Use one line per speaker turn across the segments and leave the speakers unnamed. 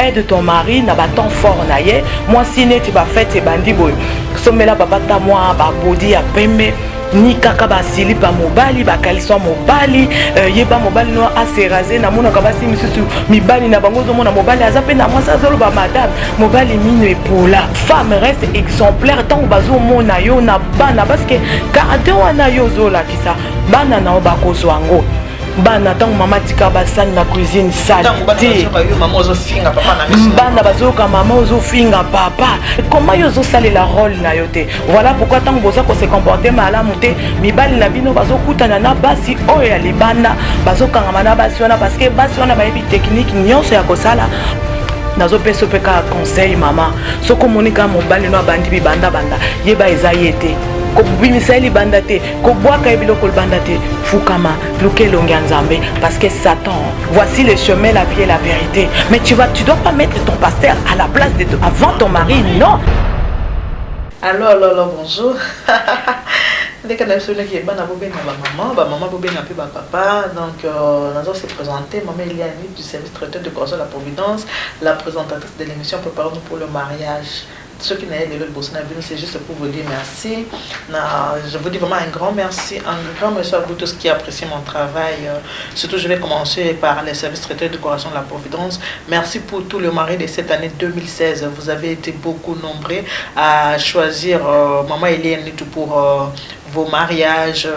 aide ton mari na temps fort na ye moi si ne tu vas fête bandi boy somela papa ta moi ba body ya pembe ni kaka basili pa mobali bakaliswa mobali yeba mobali no aseraze na mona kabasi misusu mibali na bango zo mona mobali azape na mwasa zolo ba madame mobali mino epola femme reste exemplaire tant bazo mona yo na bana parce que caractère wana yo zola kisa bana na bakozwa ngo bana tango mama tika basani na cuisine sale bana bazoka mama ozofinga papa comment yo ozosalela rôle na yo te voilà pourquoi tango boza ko se comporter malamu te mibali na bino bazokutana na basi oyo ya libanda bazokangama na basi wana parce que basi wana bayebi technique nyonso ya kosala nazo peso peka conseil mama soko monika mobali no abandi bibanda banda yeba eza yete ko bimiseli bandate ko boaka ebiloko bandate fukama luke longa nzambe parce que Satan voici le chemin la vie et la vérité mais tu dois pas mettre ton pasteur à la place de avant ton mari non.
Alors bonjour. Dès qu'on a eu celui qui est bon à Bobé, maman Bobé n'a plus papa. Donc, nous allons se présenter. Maman Eliane du service traiteur de Corso La Providence, la présentatrice de l'émission Préparons-nous pour le mariage. Ceux qui n'avaient pas le c'est juste pour vous dire merci. Je vous dis vraiment un grand merci à vous tous qui apprécient mon travail. Surtout, je vais commencer par les services traités de décoration de la Providence. Merci pour tout le mari de cette année 2016. Vous avez été beaucoup nombreux à choisir Maman Eliane pour vos mariages,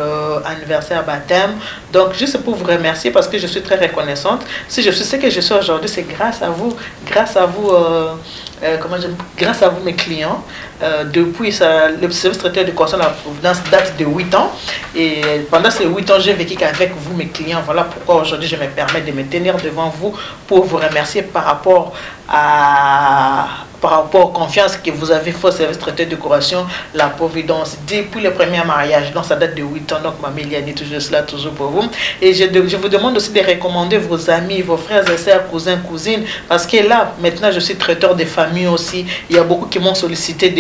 anniversaires, baptêmes. Donc, juste pour vous remercier parce que je suis très reconnaissante. Si je suis ce que je suis aujourd'hui, c'est grâce à vous, grâce à vous mes clients. Depuis le service traiteur de décoration de la Providence date de 8 ans et pendant ces 8 ans j'ai vécu qu'avec vous mes clients. Voilà pourquoi aujourd'hui je me permets de me tenir devant vous pour vous remercier par rapport aux confiances que vous avez fait au service traiteur de décoration La Providence depuis le premier mariage. Donc ça date de 8 ans. Donc Maman Eliane est toujours cela, toujours pour vous. Et je vous demande aussi de recommander vos amis, vos frères et sœurs, cousins, cousines, parce que là maintenant je suis traiteur de famille aussi. Il y a beaucoup qui m'ont sollicité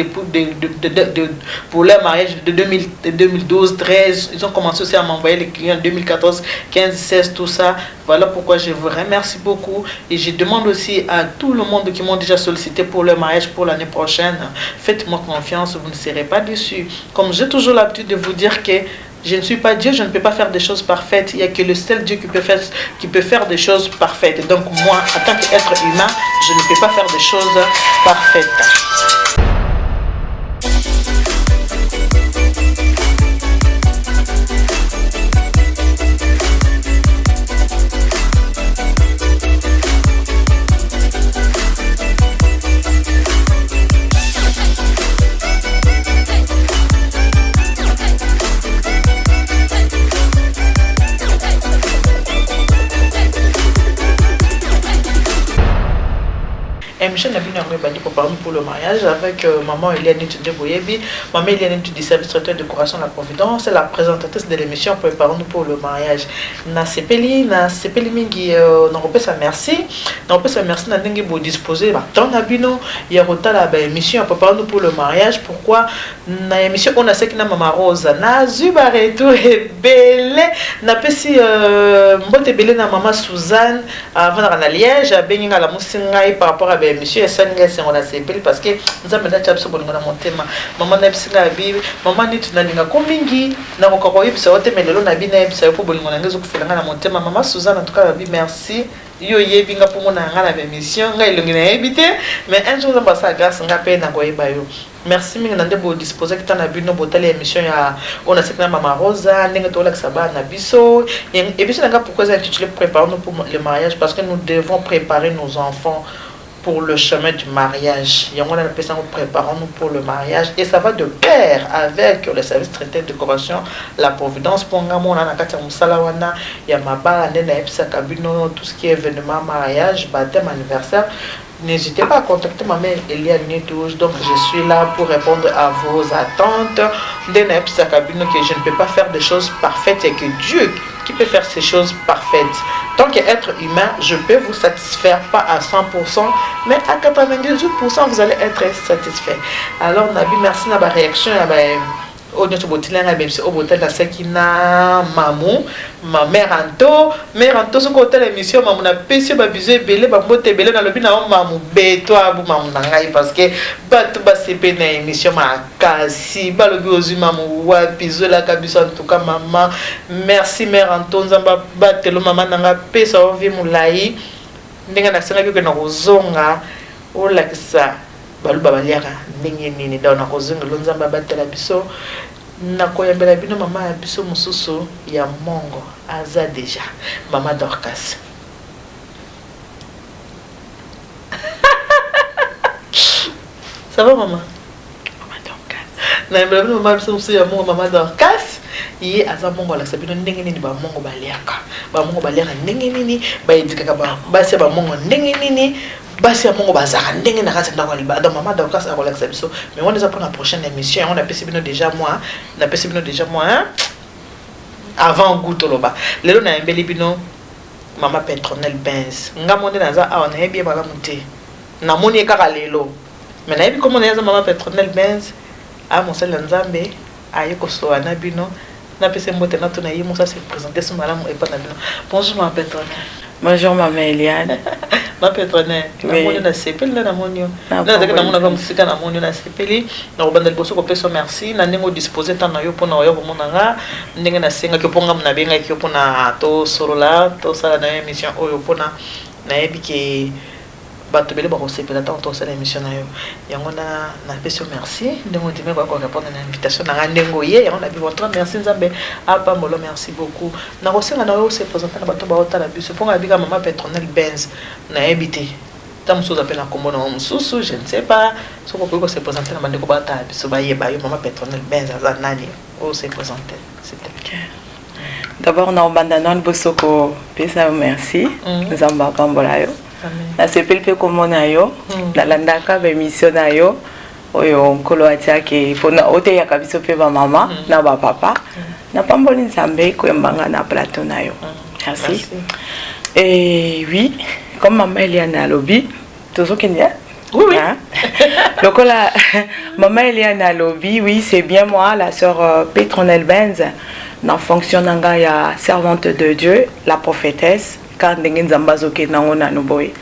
pour leur mariage de 2012, 13. Ils ont commencé aussi à m'envoyer les clients 2014, 15, 16, tout ça. Voilà pourquoi je vous remercie beaucoup. Et je demande aussi à tout le monde qui m'ont déjà sollicité pour leur mariage pour l'année prochaine, faites-moi confiance, vous ne serez pas déçus. Comme j'ai toujours l'habitude de vous dire que je ne suis pas Dieu, je ne peux pas faire des choses parfaites. Il n'y a que le seul Dieu qui peut faire des choses parfaites. Donc moi, en tant qu'être humain, je ne peux pas faire des choses parfaites. Michel n'a pour le mariage avec Maman Eliane de Boyebi. Maman Eliane du service traiteur de décoration de la Providence, la présentatrice de l'émission Préparons-nous pour le mariage. Na sepeli mingi na repesa merci. Na repesa merci na ndenge bo disposer ba temps na bino ya rotala ba émission Préparons-nous pour le mariage. Pourquoi na émission on a seki na Mama Rose na zuba retour et belé na pesi mbote belé na Maman Suzanne avant na Liège benga la musinga par rapport à monsieur Sanga c'est on a sepeli parce que nous avons déjà absolument na montema maman na bisinga bi maman ni tunalinga komingi na kokoko yebisa ote melelo na bina yebisa po bolingo na ngezo kufelanga na montema Maman Suzanne en tout cas bi merci yo yebinga po mona nga na émission nga ilongi na yebite mais un jour on va ça grâce nga pe na koyeba yo. Merci mingi nande bo disposer que na bino botali émission ya on a cette Mama Rosa ndenge to la saba na biso et puis nga pourquoi ça intitulé Préparons-nous pour le mariage parce que nous devons préparer nos enfants pour le chemin du mariage. Et on a appelé ça, préparons-nous pour le mariage. Et ça va de pair avec le service traité de décoration La Providence. Pour nous, on a il y a ma barre, tout ce qui est événement, mariage, baptême, anniversaire. N'hésitez pas à contacter ma mère Eliane Touche. Donc je suis là pour répondre à vos attentes. Que je ne peux pas faire des choses parfaites et que Dieu qui peut faire ces choses parfaites. Tant qu'être humain, je peux vous satisfaire, pas à 100%, mais à 98%, vous allez être satisfait. Alors, Nabi, merci de la réaction. on a botilanga même si au botel la sekina mamu ma mère Anto ce côté l'émission mamu na pesi ba bizu belé ba mbote belé na lobi na mamu beto abu mamu na ngai parce que bato ba sepe na émission ma kasi ba lobi ozu mamu wa bizu la kabiso en tout cas maman merci mère Anto nzamba batelo maman nanga pesa ovi mulai ndenge na senga ke na kozonga o lakisa balu babaliaka ndenge nini daw na kozonga lo nzamba batela biso na koyembela bino mama ya biso mususu ya mongo aza déjà mama Dorcas ça va maman Dorcas na yembela bino mama biso mususu ya mongo mama Dorcas ye aza mongo la sabino ndenge nini ba mongo baliaka ndenge nini ba edikaka ba basi ba mongo ndenge nini basi ya mongo bazaka ndenge na kati ndako liba donc maman Dorcas a relaxé biso mais on est pour la prochaine émission on a passé bino déjà moi hein? Avant goût loba lelo na embeli bino maman Petronelle Benz ngamonde naza a on a bien bala monter na moni kaka lelo mais na yebi comment naza maman Petronelle Benz a mon sel nzambe ayeko so na bino na pese mbote na tona yimo ça se présenter ce malamu et pas na bino bonjour maman Petronelle.
Bonjour maman Eliane.
Ma Petronelle, oui. Na sepeli na monio. Na zaka na mona comme sika na monio na sepeli. Na obanda liboso ko peso merci na ndenge disposer tant na yo pona yo komona nga ndenge na senga ke ponga na benga ki pona to sorola to sala na émission oyo pona na ebike bato bele ba ko sepela tant to sala émission na yo. Yango na peso merci ndenge ndime ba ko répondre na invitation na ndengo ye yango na bi votre merci nzambe apa molo merci beaucoup. Na ko senga na yo se présenter na bato ba otala biso ponga bika maman Petronelle Benz na ebité tant mususu appelle na kombo na mususu je ne sais pas ce qu'on peut se présenter na bandeko ba ta biso ba yeba yo maman Petronelle Benz aza nani o se présenter c'était
d'abord na obandana bosoko pesa merci nzamba pambola yo na sepeli pe komona yo nalandaka ba émission na yo oyo nkolo atiake pona oteyaka biso pe ba mama na ba papa na pamboli nzambe koyembanga na plateau na yo merci. Et oui, comme maman Eliane a lobby, tout ce qu'il y a.
Oui.
Hein? Donc là, maman Eliane a lobby, oui, c'est bien moi, la sœur Petronelle Benz, dans fonction d'anga servante de Dieu, la prophétesse, quand n'engin zambazoke nangona nuboy.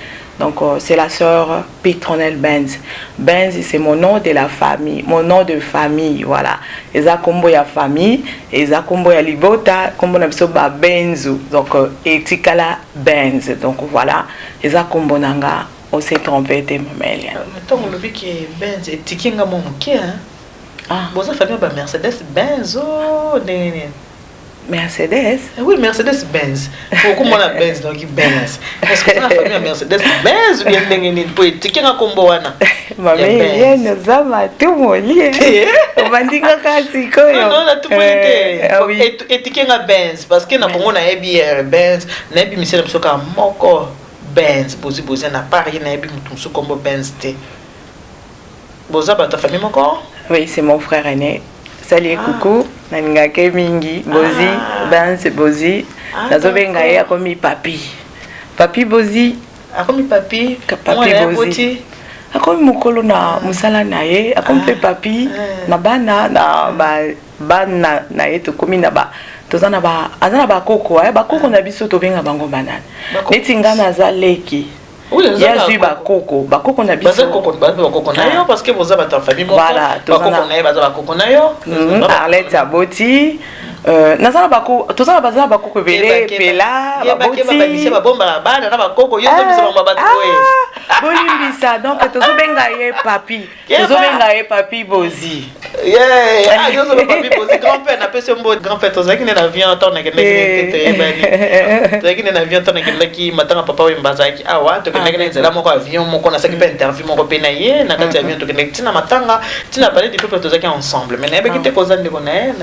Donc c'est la sœur Petronelle Benz. Benz c'est mon nom de la famille, mon nom de famille, voilà. Eza kombo ya famille, eza kombo ya libota, kombo na biso ba Benzu. Donc etikala Benz. Donc voilà, eza kombo nanga, on s'est trompé de maman.
Maintenant on le dit que Benz etikinga mon moké hein. Ah, bon ça famille ba Mercedes Benz oh né.
Mercedes?
Oui, Mercedes-Benz. Pourquoi moi la Benz donc Benz? Est-ce que c'est la famille Mercedes-Benz ou bien n'engeni poétique na kombo wana?
Maman Eliane zama tout moli. On va dire kasi ko yo.
Non, la tout moli. Étiquette na Benz parce que na bongo na ebi Benz, na ebi misela msoka moko Benz, bozi na Paris na ebi mutumsu kombo Benz te. Boza ba ta famille moko?
Oui, c'est mon frère aîné. Salut coucou, nangake mingi, Bozi, Benz Bozi. Nazobenga ye akomi papi. Papi Bozi,
akomi papi,
papi Bozi. Akomi mukolo na musala na ye, akomi pe papi, na bana na bana na ye to komi na ba. Tozana ba azana ba koko, ba koko na biso to benga bango banana. Netinga na za leki. Ya suis bakoko na biso
bakoko na yo parce que vous avez ta famille moko bakoko na yo baza bakoko na yo
Arlette Aboti nazana bakoko tozana baza bakoko belé pela
baboti ba bisi ba bomba bana na bakoko yo to bisa ba bato we
bolimbisa donc tozobenga ye papi Bozi
yeah yo zo papi Bozi grand-père na pese mbo grand-père tozaki na avion to na kende tozaki na avion to na kende ki matanga papa we mbazaki awa to kende nzela moko avion moko na saki pe interview moko pe na ye na kati avion to kende tina matanga tina parler du peuple tozaki ensemble mais na be kite ko zande ko na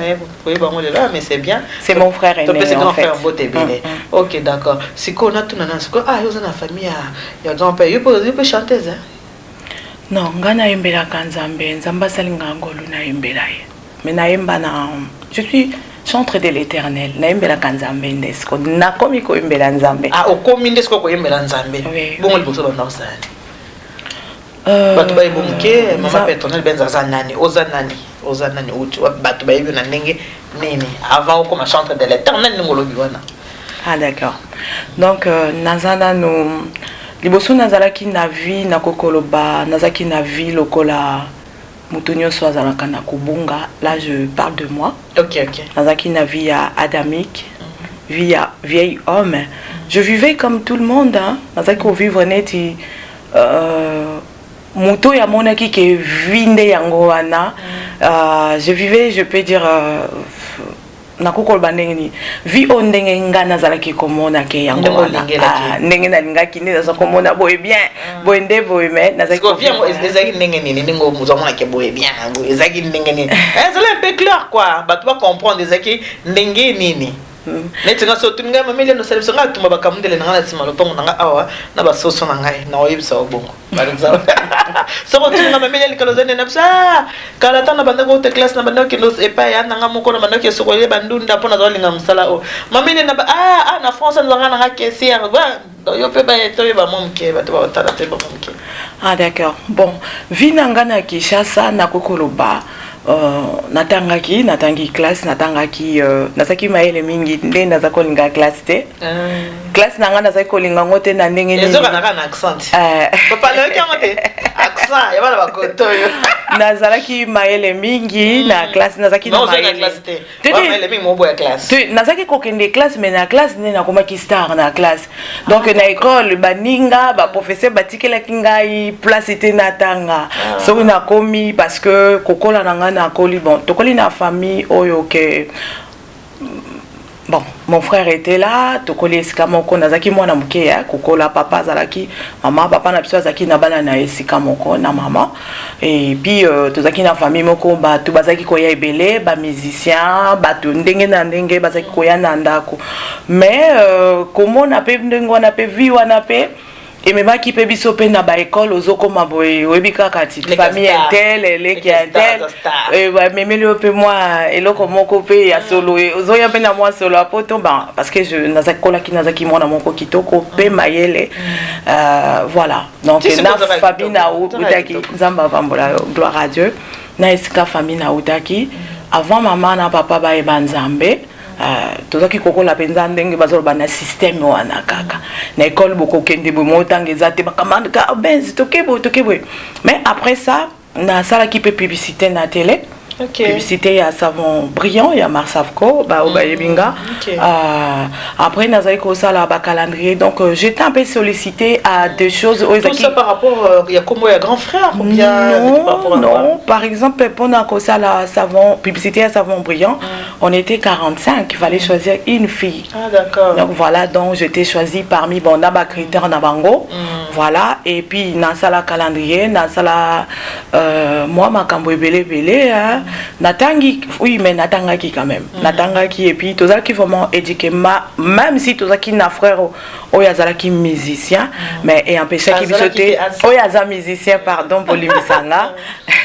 ko yeba ngo là mais c'est bien
c'est mon frère aîné
en fait OK d'accord siko na tuna na siko yo za na famille ya grand-père yo peut chanter hein.
Non, ngana yembela kanzambe, nzamba salinga ngolu na yembela ye. Mais na yemba na je suis chantre de l'Éternel. Na yembela kanzambe ndesko. Na komi ko yembela nzambe.
Ah, o komi ndesko ko yembela nzambe. Bongo liboso ba ndosana. bato ba ebonke mama pétronelle benza nani oza nani uti bato ba yebi na ndenge nini avant comme chantre de l'éternel ngolobi wana.
Ah d'accord. Donc nazana no liboso nazalaki na vie na kokoloba nazaki na vie lokola mutonyo so azalaka na kubunga. Là je parle de moi.
OK.
Nazaki na vie adamique, vie vieil homme. Je vivais comme tout le monde hein. Nazaki ko vivre neti moto ya monaki ke vinde yango wana. Je vivais, je peux dire nakukol bandengeni vi ondenge ngana zalaki komona ke yango wana ndenge na lingaki ne za komona boye bien boye nde boye mais na zaki
ko ezaki ndenge nini ningo muzomona ke boye bien ezaki ndenge nini c'est un peu clair quoi ba tu vas comprendre ezaki ndenge nini neti nga so tunga mamele no service nga tumba bakamundele nga na sima lopango nga awa na basoso na ngai na oyebisa obongo par exemple so ko tunga mamele likalozane na psa kala tana banda ko te classe na banda ke no epa ya nga moko na banda ke so ko le bandunda pona zo linga msala o mamele na na France nzanga nga kesier ba yo pe ba to ba momke ba to ba tala te ba momke.
Ah d'accord. Bon, vinanga na Kinshasa na kokoloba natangi classe natangaki nazaki maele mingi nde naza kolinga classe te classe nanga nazaki kolinga ngote na ndenge nini
ezoka na accent papa le kamote accent ya bana bakoto yo
nazalaki maele mingi na classe nazaki na
maele te maele mingi mo boya classe
nazaki kokende classe mais na classe ne nakomaki star na classe donc na école baninga ba professeur batikelaki ngai place te natanga so na komi parce que kokola nanga na koli bon tokoli na famille oyo que bon mon frère était là tokoli esika moko nazaki mwana muke ya kokola papa zalaki maman papa na biso zaki na bana na esika moko na maman et puis tozaki na famille moko ba to bazaki koya ebele ba musicien ba to ndenge na ndenge bazaki koya na ndako mais comment on appelle ndenge on appelle vie on appelle et même qui peut biso pe na ba école ozoko maboye webi kaka ti famille intel eleki intel ba memeli pe moi eloko moko pe ya solo ozoya pe na moi solo apoto ba parce que je nazakola ki nazaki mwana moko kitoko pe mayele voilà donc na famille na utaki nzamba vambola gloire à Dieu na esika famille na utaki avant maman na papa ba ebanzambe tozaki kokola penza ndenge bazoloba na système wana kaka na école boko kende bo motange zate bakamande ka benzi tokebo mais après ça na sala ki pe publicité na télé. Okay. Publicité à savon brillant, il y a Marsavco, Yebinga. Après, nous avons ça là, calendrier. Donc, j'étais un peu sollicité à des choses.
Tout ça par rapport, il y a comme un grand frère ou bien
non. Par exemple, pour nous ça là, savon, publicité à savon brillant, on était 45. Il fallait choisir une fille.
Ah d'accord.
Donc voilà, donc j'étais choisie parmi bon naba critères nabango. Voilà, et puis dans ça la calendrier, dans ça la moi ma cambo belé hein. Natangi, oui, mais natangaki quand même. Natangaki, et puis, tous qui vraiment éduqué, même si tous qui n'a frère, ou yazalaki musicien, mais et empêché qui sauter, ou yazal musicien, pardon, pour l'immisanga.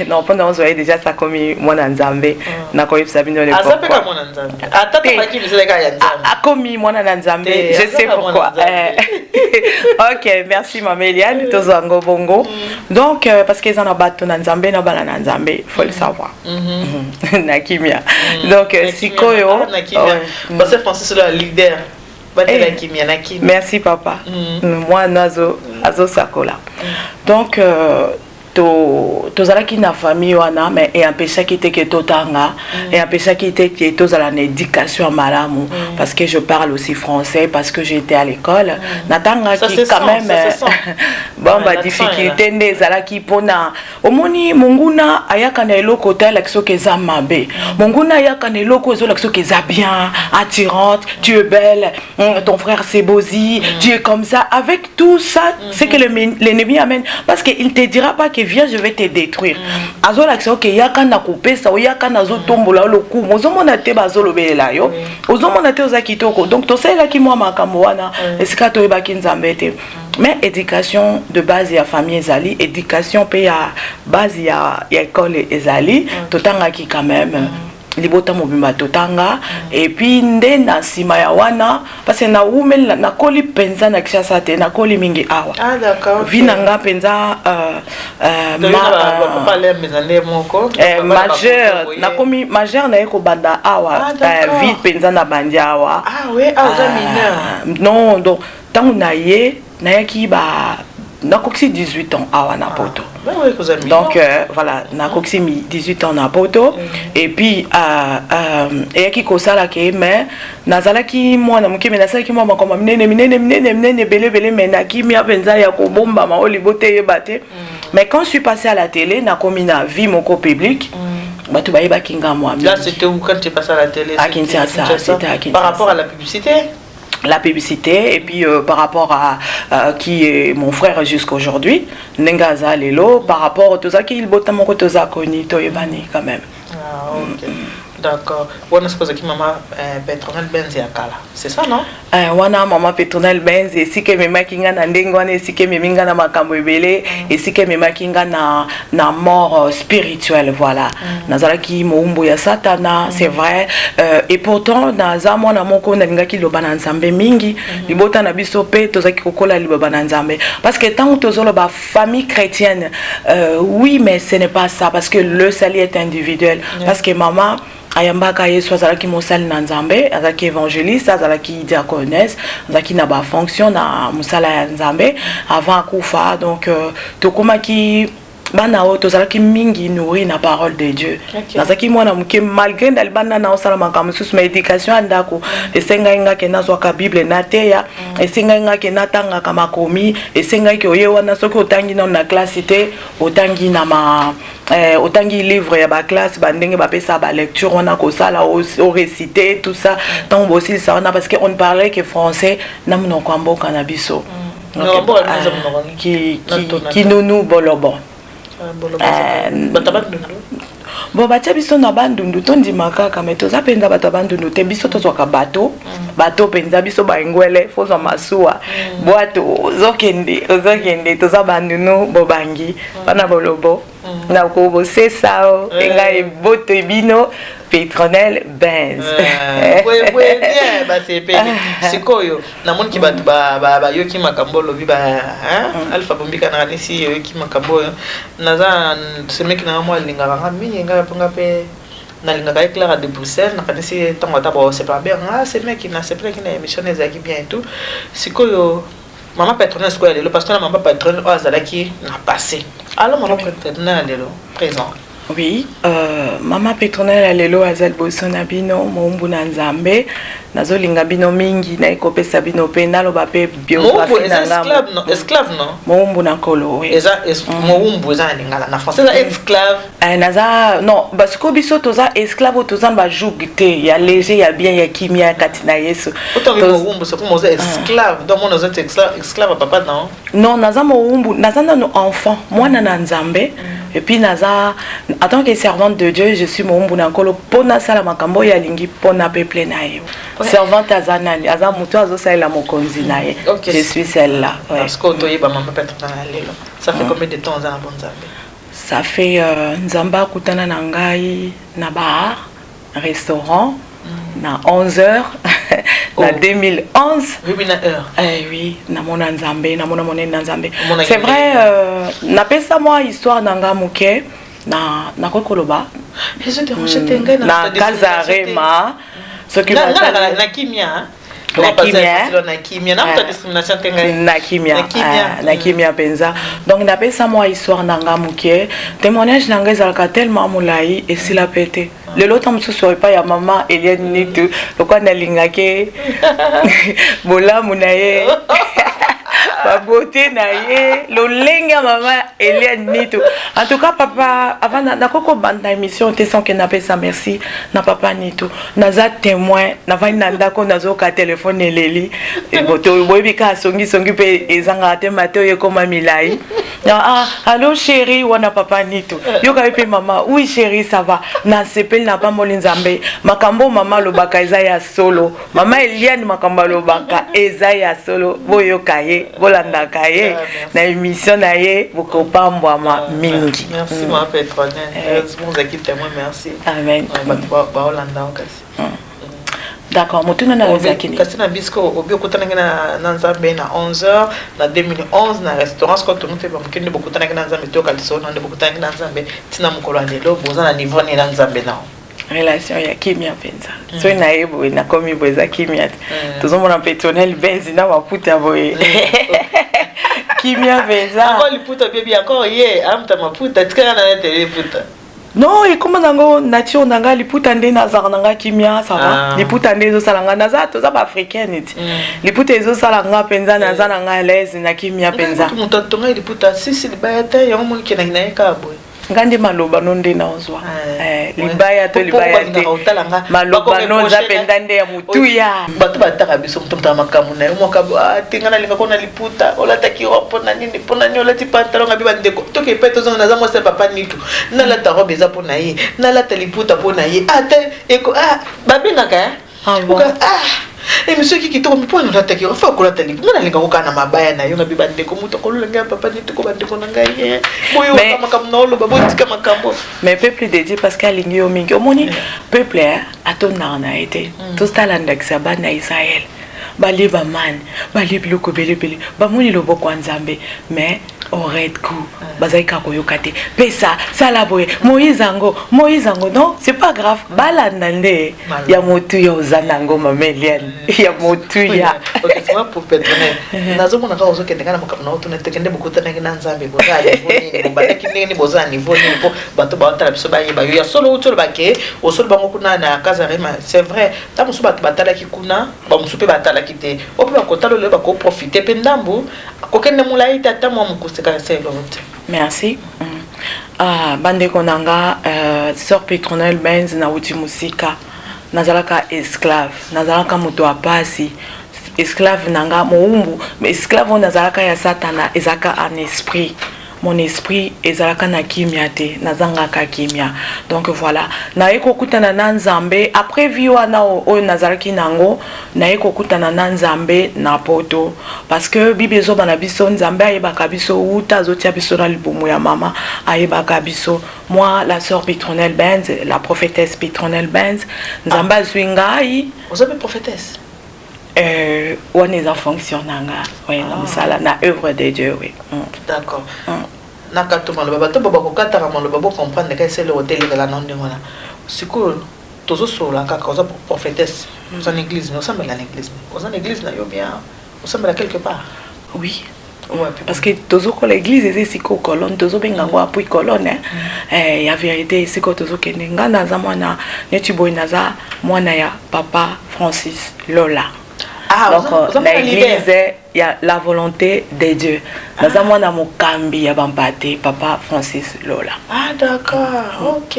Non, pendant on voyait déjà ça comme moi dans Zambé. N'a pas eu Sabine de l'époque.
Ah, ça comme moi dans Zambé. Attends, qui vous avez gagné
Ah, comme moi dans Zambé. Je sais pourquoi. Ok, merci maman Eliane, tous en bongo. Donc, parce qu'ils en ont battu dans Zambé, dans Zambé, faut le savoir. Nakimia. Donc sikoyo
parce que Francis est le leader.
Merci papa. Moi nazo sakola. Donc tozalaki na famille wana mais et empêcha qui était que totanga et empêcha qui était que tozala na éducation malamu parce que je parle aussi français parce que j'étais à l'école natanga qui quand même bon ba difficulté ndezala ki pona omoni munguna ayaka na eloko ta l'action que za mabe munguna ayaka na eloko zo l'action que za bien attirante tu es belle ton frère c'est bozi tu es comme ça avec tout ça c'est que l'ennemi amène parce que il te dira pas que viens je vais te détruire azo l'action que yaka na kopesa o yaka na zo tombola lo ku mozomona te bazolo belela yo ozomona te ozakitoko donc to sela ki moi makambo wana esika to ebaki nzambe te mais éducation de base ya famille ezali éducation pe ya base ya école ezali totanga ki quand même libota mobimba totanga et puis nde na sima ya wana parce que na umel na koli penza na Kinshasa te na koli mingi awa.
Ah d'accord.
Vinanga penza majeur na komi majeur na eko banda awa vite penza na bandi awa.
Ah oui, mineur.
Non donc tant na ye na yaki ba na koksi 18 ans awa na poto. Donc voilà, na koksi 18 ans na poto et puis et qui kosala ke mais nazalaki mwana muke mais nazalaki mwana koma minene belé mais na kimi apenza ya ko bomba ma olibote yebate. Mais quand je suis passée à la télé na komi na vie moko public bato bayeba kinga moi.
Là c'était où quand tu es passée à la télé?
À Kinshasa, c'était à Kinshasa.
Par rapport à la publicité?
La publicité et puis par rapport à qui est mon frère jusqu'à aujourd'hui Nengaza Lelo par rapport à tout ça qui il botte mon côté zakoni to ebani quand même.
Ah OK. D'accord. Wana suppose que maman Petronelle Benz ya kala. C'est ça non?
Wana maman Petronelle Benz et si que me makinga na ndengwana et si que me minga na makambo ebele et si que me makinga na mort spirituelle voilà. Nazala ki moumbo ya satana, c'est vrai et pourtant naza mwana moko na linga ki lobana nzambe mingi, libota na biso pe tozaki kokola libana nzambe parce que tant que tozolo ba famille chrétienne oui mais ce n'est pas ça parce que le salut est individuel parce que maman ayambaka yesu azalaki mosali na nzambe azalaki évangéliste azalaki diaconesse azalaki na ba fonction na mosala ya nzambe avant akufa donc tokomaki bana o tozalaki mingi nourri na parole de Dieu nazaki mwana muke malgré ndalibanda na osala makambo susu ma éducation andako esengai ngake nazwaka bible na teya esengai ngake natanga kama komi esengai ke oye wana soki otangi na classe te otangi na ma otangi livre ya ba classe bandenge ba pesa ba lecture wana ko sala au réciter tout ça tant aussi ça on a parce que on parlait que français na monoko amboka na biso qui nous bolobo bon batia biso na bandundu tondimaka kama toza penza bato bandundu te biso tozwaka bato penza biso baengwele fozwa masuwa bwato ozokende toza bandunu bobangi bana bolobo na ko c'est ça enga eboto ebino Petronelle Benz.
Oui, bien, bah c'est payé. C'est quoi yo? Namon ki batu ba yo ki makambo lobi ba Alpha Bombika na nisi yo ki makambo yo. Naza semeki na moi linga nga mingi nga ponga pe na linga ka Clara de Bruxelles na kanisi tango tabo c'est pas bien. Ah c'est mec na c'est plein qui na émission ezaki bien et tout. C'est quoi yo? Maman Petronelle c'est quoi le parce que la maman Petronelle azalaki na passé. Alors maman Petronelle lelo présent.
Oui, Maman Petronelle alelo azal bosona bino mombu na nzambe nazolinga bino mingi na ekopesa bino pe naloba pe biographie na
esclave non esclave non
mombu na kolo oui
mombu eza lingala na français ça esclave
naza non parce que biso toza esclave toza ba jougité ya léger ya bien ya kimia katina Yesu
autant mombu c'est comme oza esclave donc mon oza esclave papa
non naza mombu naza no enfant mwana na nzambe et puis naza en tant que servante de Dieu je suis mombu na kolo pona sala makambo ya lingi pona peuple na yo servante azanani aza muto azosalela mokonzi na ye je suis celle-là
parce que toyeba maman Petronelle lelo ça fait combien de temps on a bon nzambe
ça fait nzamba kutana na ngai na bar restaurant na 11h na 2011
oui na heure
oui na mona nzambe na mona monene nzambe c'est vrai na pesa moi histoire nanga muke na kokoloba na Kazarema
ce qui va na kimia
na kimia penza donc na pesa moi histoire nanga muke témoignage nanga ezalaka tellement molai esila pete lelo ta mosusu epa ya mama Eliane Nitu lokwa nalingake bolamu na ye ba beauté na ye lolenga mama Eliane Nitu en tout cas papa avant na koko banda émission te sans que na pesa merci na papa Nitu naza témoin na vani na ndako nazoka téléphone eleli boto boyebika songi pe ezanga te mateo ye koma milai Allô chérie, wana papa nito. Yo kape maman, oui chérie, ça va. Na sepel na pas molinzambe. Makambo maman lobaka ezaya solo. Maman Eliane makamba lobaka ezaya solo. Boyo kaye, bolanda kaye. Na émission na ye, boko pambwa ma mingi.
Merci ma patronne. Merci équipe témoin, merci.
Amen.
Ba Holanda okasi.
D'accord, motuna na zakini.
Kasi na bisko obi okutana na Nzambe na 11h na 2011 na restaurant ko to mpe ba mukende bokutana na Nzambe to kaliso na bokutana na Nzambe tina mukolo ndelo boza na niveau ni na Nzambe na
relation ya kimia penza. So na yebo na komi boza kimia. Tozomona pétrole benzi na maputa boye. Kimia penza.
Encore liputa bébé encore ye amta maputa tika na teleputa.
Non, et comment nango nature nanga liputa nde nazara nanga kimia ça va. Liputa nde zo salanga naza to za ba africaine iti. Liputa ezo salanga penza naza nanga l'aise na kimia penza.
Mutoto ngai liputa sisi libayata yango moni kena kina ekabwe.
Ngandi maloba nonde na ozwa. Libaya to libaya te. Maloba no za penda nde ya mutuya.
Bato bataka biso mutomta makamu na yo mokabo tingana linga kona liputa olata ki opona nini pona ni olati pantalon ngabi bandeko toke peto zonga na zamo se papa nitu na la ta robe za pona ye na la ta liputa pona ye ate eko babengaka et monsieur qui kitoko mi pona olata ki ofa kolata liputa na linga kokana mabaya na yo ngabi bandeko muto kololanga papa nitu ko bandeko na ngai boyo makamu na olo babo tika makambo
mais peuple de Dieu parce qu'alingi yo mingi omoni peuple atona na été tout ça l'andexa bana Israël bali ba man bali biloko belebele bamoni loboko nzambe mais aurait coup bazaika koyoka te pesa sala boye Moïse ango non c'est pas grave balanda nde ya motu ya ozanango mameliane ya motu ya
OK c'est moi pour pétronner nazo mona ka ozo kendanga na makamna oto na tekende bokutana na nzambe bozali voni bobata kinene bozali voni po bato ba tala biso ba yeba yo ya solo utolo bake osolo bango kuna na Kazarema c'est vrai ta musu bato batala kikuna ba musu pe batala kite ope bakotalo le bako profiter pendambu kokende mulai tata mo mukuseka c'est l'autre.
Merci. Bande konanga sœur Pétronelle Benz na uti musika nazalaka esclave nazalaka moto apasi esclave nanga moumbu mais esclave nazalaka ya satana ezaka en esprit mon esprit ezalaka na kimia te nazangaka kimia donc voilà na ekokutana na Nzambe après viwa na o nazalaki nango na ekokutana na Nzambe na poto parce que bible ezoba na biso Nzambe ayebaka biso uta azotia biso na libumu ya mama ayebaka biso moi la sœur Pétronelle Benz la prophétesse Pétronelle Benz Nzambe azwi ngai
vous avez prophétesse
on est en fonction nanga oui na sala na œuvre de Dieu oui
d'accord nakato maloba bato baba kokataka maloba bo comprendre que c'est le hôtel de la non de ngona siko tozo sola kaka oza prophétesse nous en église nous sommes à l'église nous en église na yo bien nous sommes là quelque part
oui ouais, parce que tozo ko l'église c'est siko colonne tozo benga ngo apui colonne ya vérité siko tozo kende ngana za mwana neti boy naza mwana ya papa Francis Lola. Donc l'église il y a la volonté de Dieu. Nous avons un mokambi ya bampate papa Francis Lola.
Ah d'accord. OK.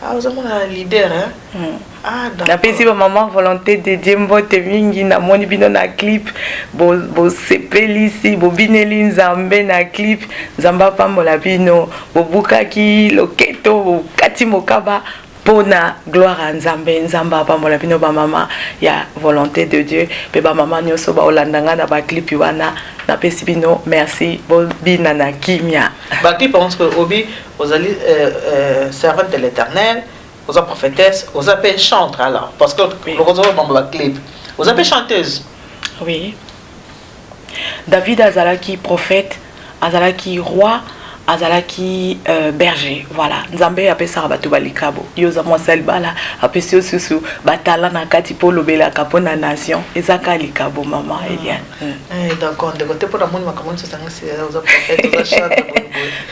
Ah vous avez un leader hein. Ah d'accord.
La petite maman volonté de Dieu mbote mingi na moni bino na clip bo sepeli ici bo bineli Nzambe na clip Nzamba pambola bino bo bukaki loketo bo kati mokaba Pona gloire à Nzambe Nzamba pambola bino ba mama ya volonté de Dieu pe ba mama nyoso ba olandanga na ba clip wana na pesi bino merci bo bina na kimia
ba clip pense que obi ozali servante de l'Éternel aux prophétesse aux appels chantre alors parce que le roseur dans ba clip aux appels chanteuse
oui David azalaki prophète azalaki roi azalaki berger voilà Nzambe apesa bato balikabo yoza mwasali bala apesi osusu batala na kati po lobela kapona nation ezaka likabo mama Eliane
d'accord de côté pour la monde makamoni ça c'est aux prophètes aux chante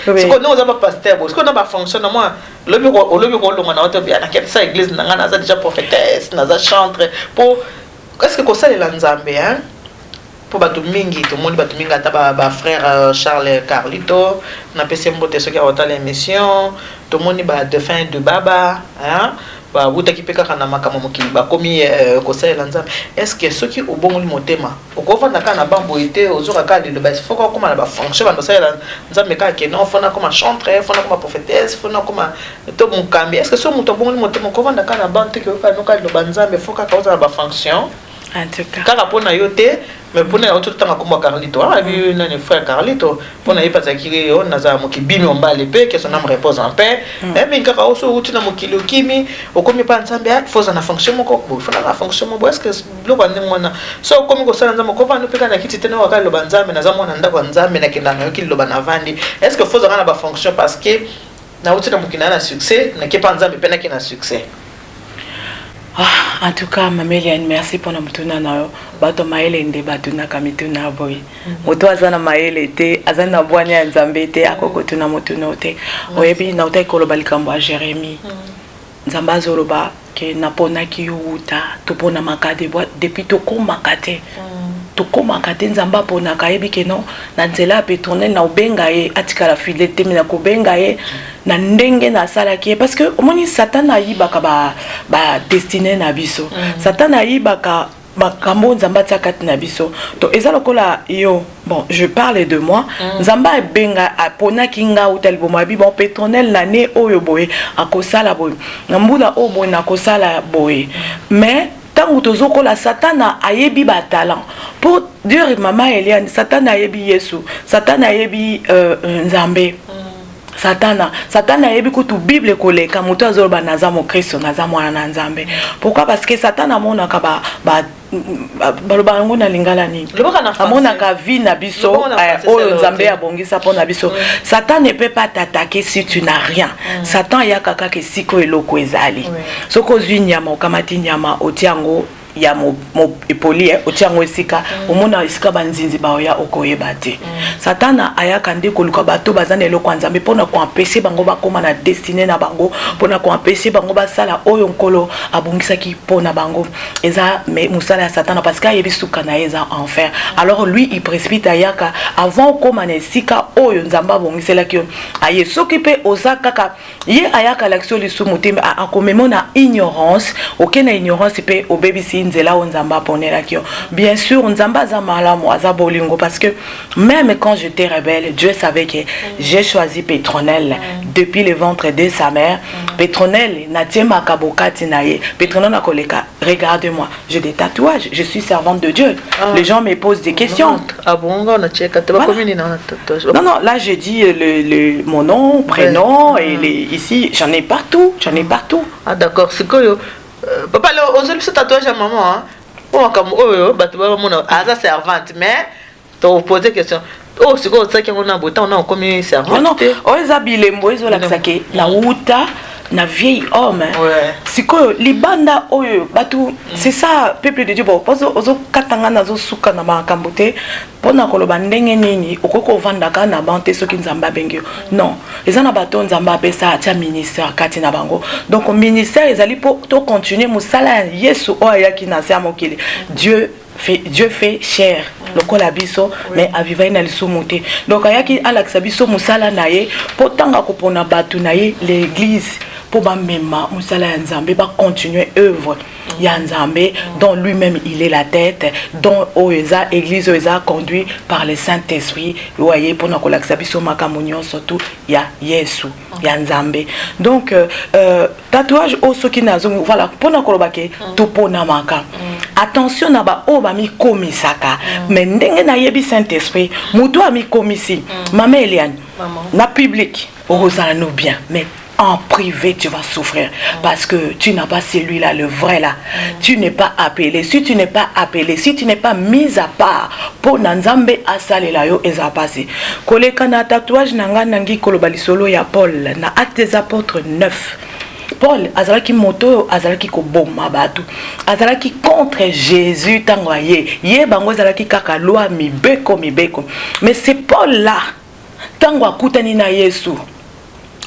ce qu'on nous a pas pasteur ce qu'on a pas fonctionne moi le bureau longa na auto bien na quelle ça église na ngana za déjà prophétesse na za chantre pour qu'est-ce que ça les Nzambe hein pour bato mingi tout le monde bato mingi ata ba frère Charles Carlito na pese mbote soki a l'émission tout le monde ba de fin de baba hein ba buta ki peka kana makamo mokili ba komi ko sala nzambe. Est-ce que ceux qui obongoli motema okovanda kana bambo ete ozoka ka de ba faut ko na ba fonction ba sala nzambe ka ke non fona comme chanteur fona comme prophétesse fona comme to mukambi. Est-ce que ce muto obongoli motema okovanda kana bante ke ka no ka de ba nzambe faut ka cause na ba fonction
en tout cas
kaka pona yote mais pona yo tout tanga comme Carlito ah lui na ne frère Carlito pona y pas akiri on naza mokibimi ombale pe que son âme repose en paix mais kaka oso uti na mokili okimi okomi pa nzambe faut na fonction moko faut na fonction moko est-ce que lo bande mwana so okomi ko sala nzambe ko vanda pe kana kiti tena wakala lo banzambe na za mwana ndako nzambe na kinda yo kili lo bana vandi est-ce que faut na ba fonction parce que na uti na mokina na succès na ke pa nzambe pe na kina succès.
Ah, en tout cas, Mameliane, merci pour notre tournage. Bato maele nde batuna kamituna boy. Moto azana maele te, azana bwanya ya nzambe te, akoko tuna motuna te. Oyebi na utai koloba likambo a Jérémie. Nzamba azoloba ke napona ki yuta, topona makade bwa depuis tokoma kate. Tokoma kate nzamba pona kayebi ke non na nzela pétronel na obenga ye atikala fidélité na ko benga ye na ndenge na sala ki parce que omoni Satan ayibaka ba destiné na biso. Satan ayibaka makambo nzamba tsakati na biso. To eza lokola yo bon je parle de moi nzamba benga apona kinga utal bomabi bon pétronel na ne oyo boye akosala boye. Ngambula obo na kosala boye. Mais tant que la Satan ayebi ba talent pour dire maman Eliane Satan ayebi Yesu Satan ayebi Nzambe Satan ayebi kutu Bible koleka moto azoloba naza mo Kristo naza mwana na Nzambe. Pourquoi? Parce que Satan amona ka ba baloba ngo na lingala nini amona ka vie na biso oyo Nzambe abongisa pona biso. Satan ne peut pas t'attaquer si tu n'as rien. Satan ya kaka ke siko eloko ezali soko zwi nyama okamati nyama otiango ya mo epoli otiango esika omona esika banzinzi baoya okoyeba te. Satana ayaka nde koluka bato bazana eloko Nzambe pona ko empêcher bango bakoma na destiné na bango pona ko empêcher bango basala oyo nkolo abongisaki pona bango eza mais musala ya Satana parce que ayebi suka na eza enfer. Alors lui il précipite ayaka avant koma na esika oyo Nzamba abongiselaki yo aye soki pe ozakaka ye ayaka l'action lisu mutembe akomemo na ignorance okena ignorance pe obebisi nzela o Nzamba ponelaki yo. Bien sûr Nzamba za malamu aza bolingo parce que même quand j'étais rebelle, Dieu savait que j'ai choisi Pétronelle depuis le ventre de sa mère. Pétronelle, Natima Kabokati Naye. Pétronelle Nakoleka, regarde-moi, j'ai des tatouages, je suis servante de Dieu. Les gens me posent des questions.
Ah bon, on a checké.
Non, non, là j'ai dit mon nom, prénom, et ici, j'en ai partout,
Ah d'accord, c'est quoi papa, aujourd'hui, ce tatouage à maman, hein? Comme, ça servante, mais. Tu poses des questions. Oh, c'est quoi ça qu'on a beau on a comme servante.
Non, non, on les habille, on les a la outa. Na vieil homme siko libanda oyo batu c'est ça peuple de Dieu bon ozo katanga nazo suka na makambo te pona koloba ndenge nini okoko vandaka na bante soki Nzamba bengio non ezana bato Nzamba pesa atia ministère kati na bango donc ministère ezali po to continuer musala Yesu oyaki na sia mokili Dieu fait cher lokola biso mais aviva na lisumuté donc ayaki alakisa biso musala naye potanga kopona batu naye l'église pour bamema musala ya Nzambe ba continuer œuvre ya Nzambe dont lui-même il est la tête dont oeza église oeza conduit par le Saint-Esprit voyez pour na kolakisa biso makambo surtout ya Yesu ya Nzambe donc tatouage o soki nazo voilà pour na kolobake to pona maka attention na ba o ba mi komisaka mais ndenge na yebi Saint-Esprit muto ami komisi mama Eliane na public ozala no bien mais en privé, tu vas souffrir parce que tu n'as pas celui-là, le vrai là. Tu n'es pas appelé. Si tu n'es pas appelé, si tu n'es pas mis à part pour Nzambe asale la yo eza passé. Koleka na tatouage nanga nangi kolobali solo ya Paul na Actes des Apôtres 9. Paul azalaki moto azalaki ko bomba batu. Azalaki contre Jésus tango ye bango azalaki kaka loi mibeko. Mais c'est Paul là tango akutani na Yesu.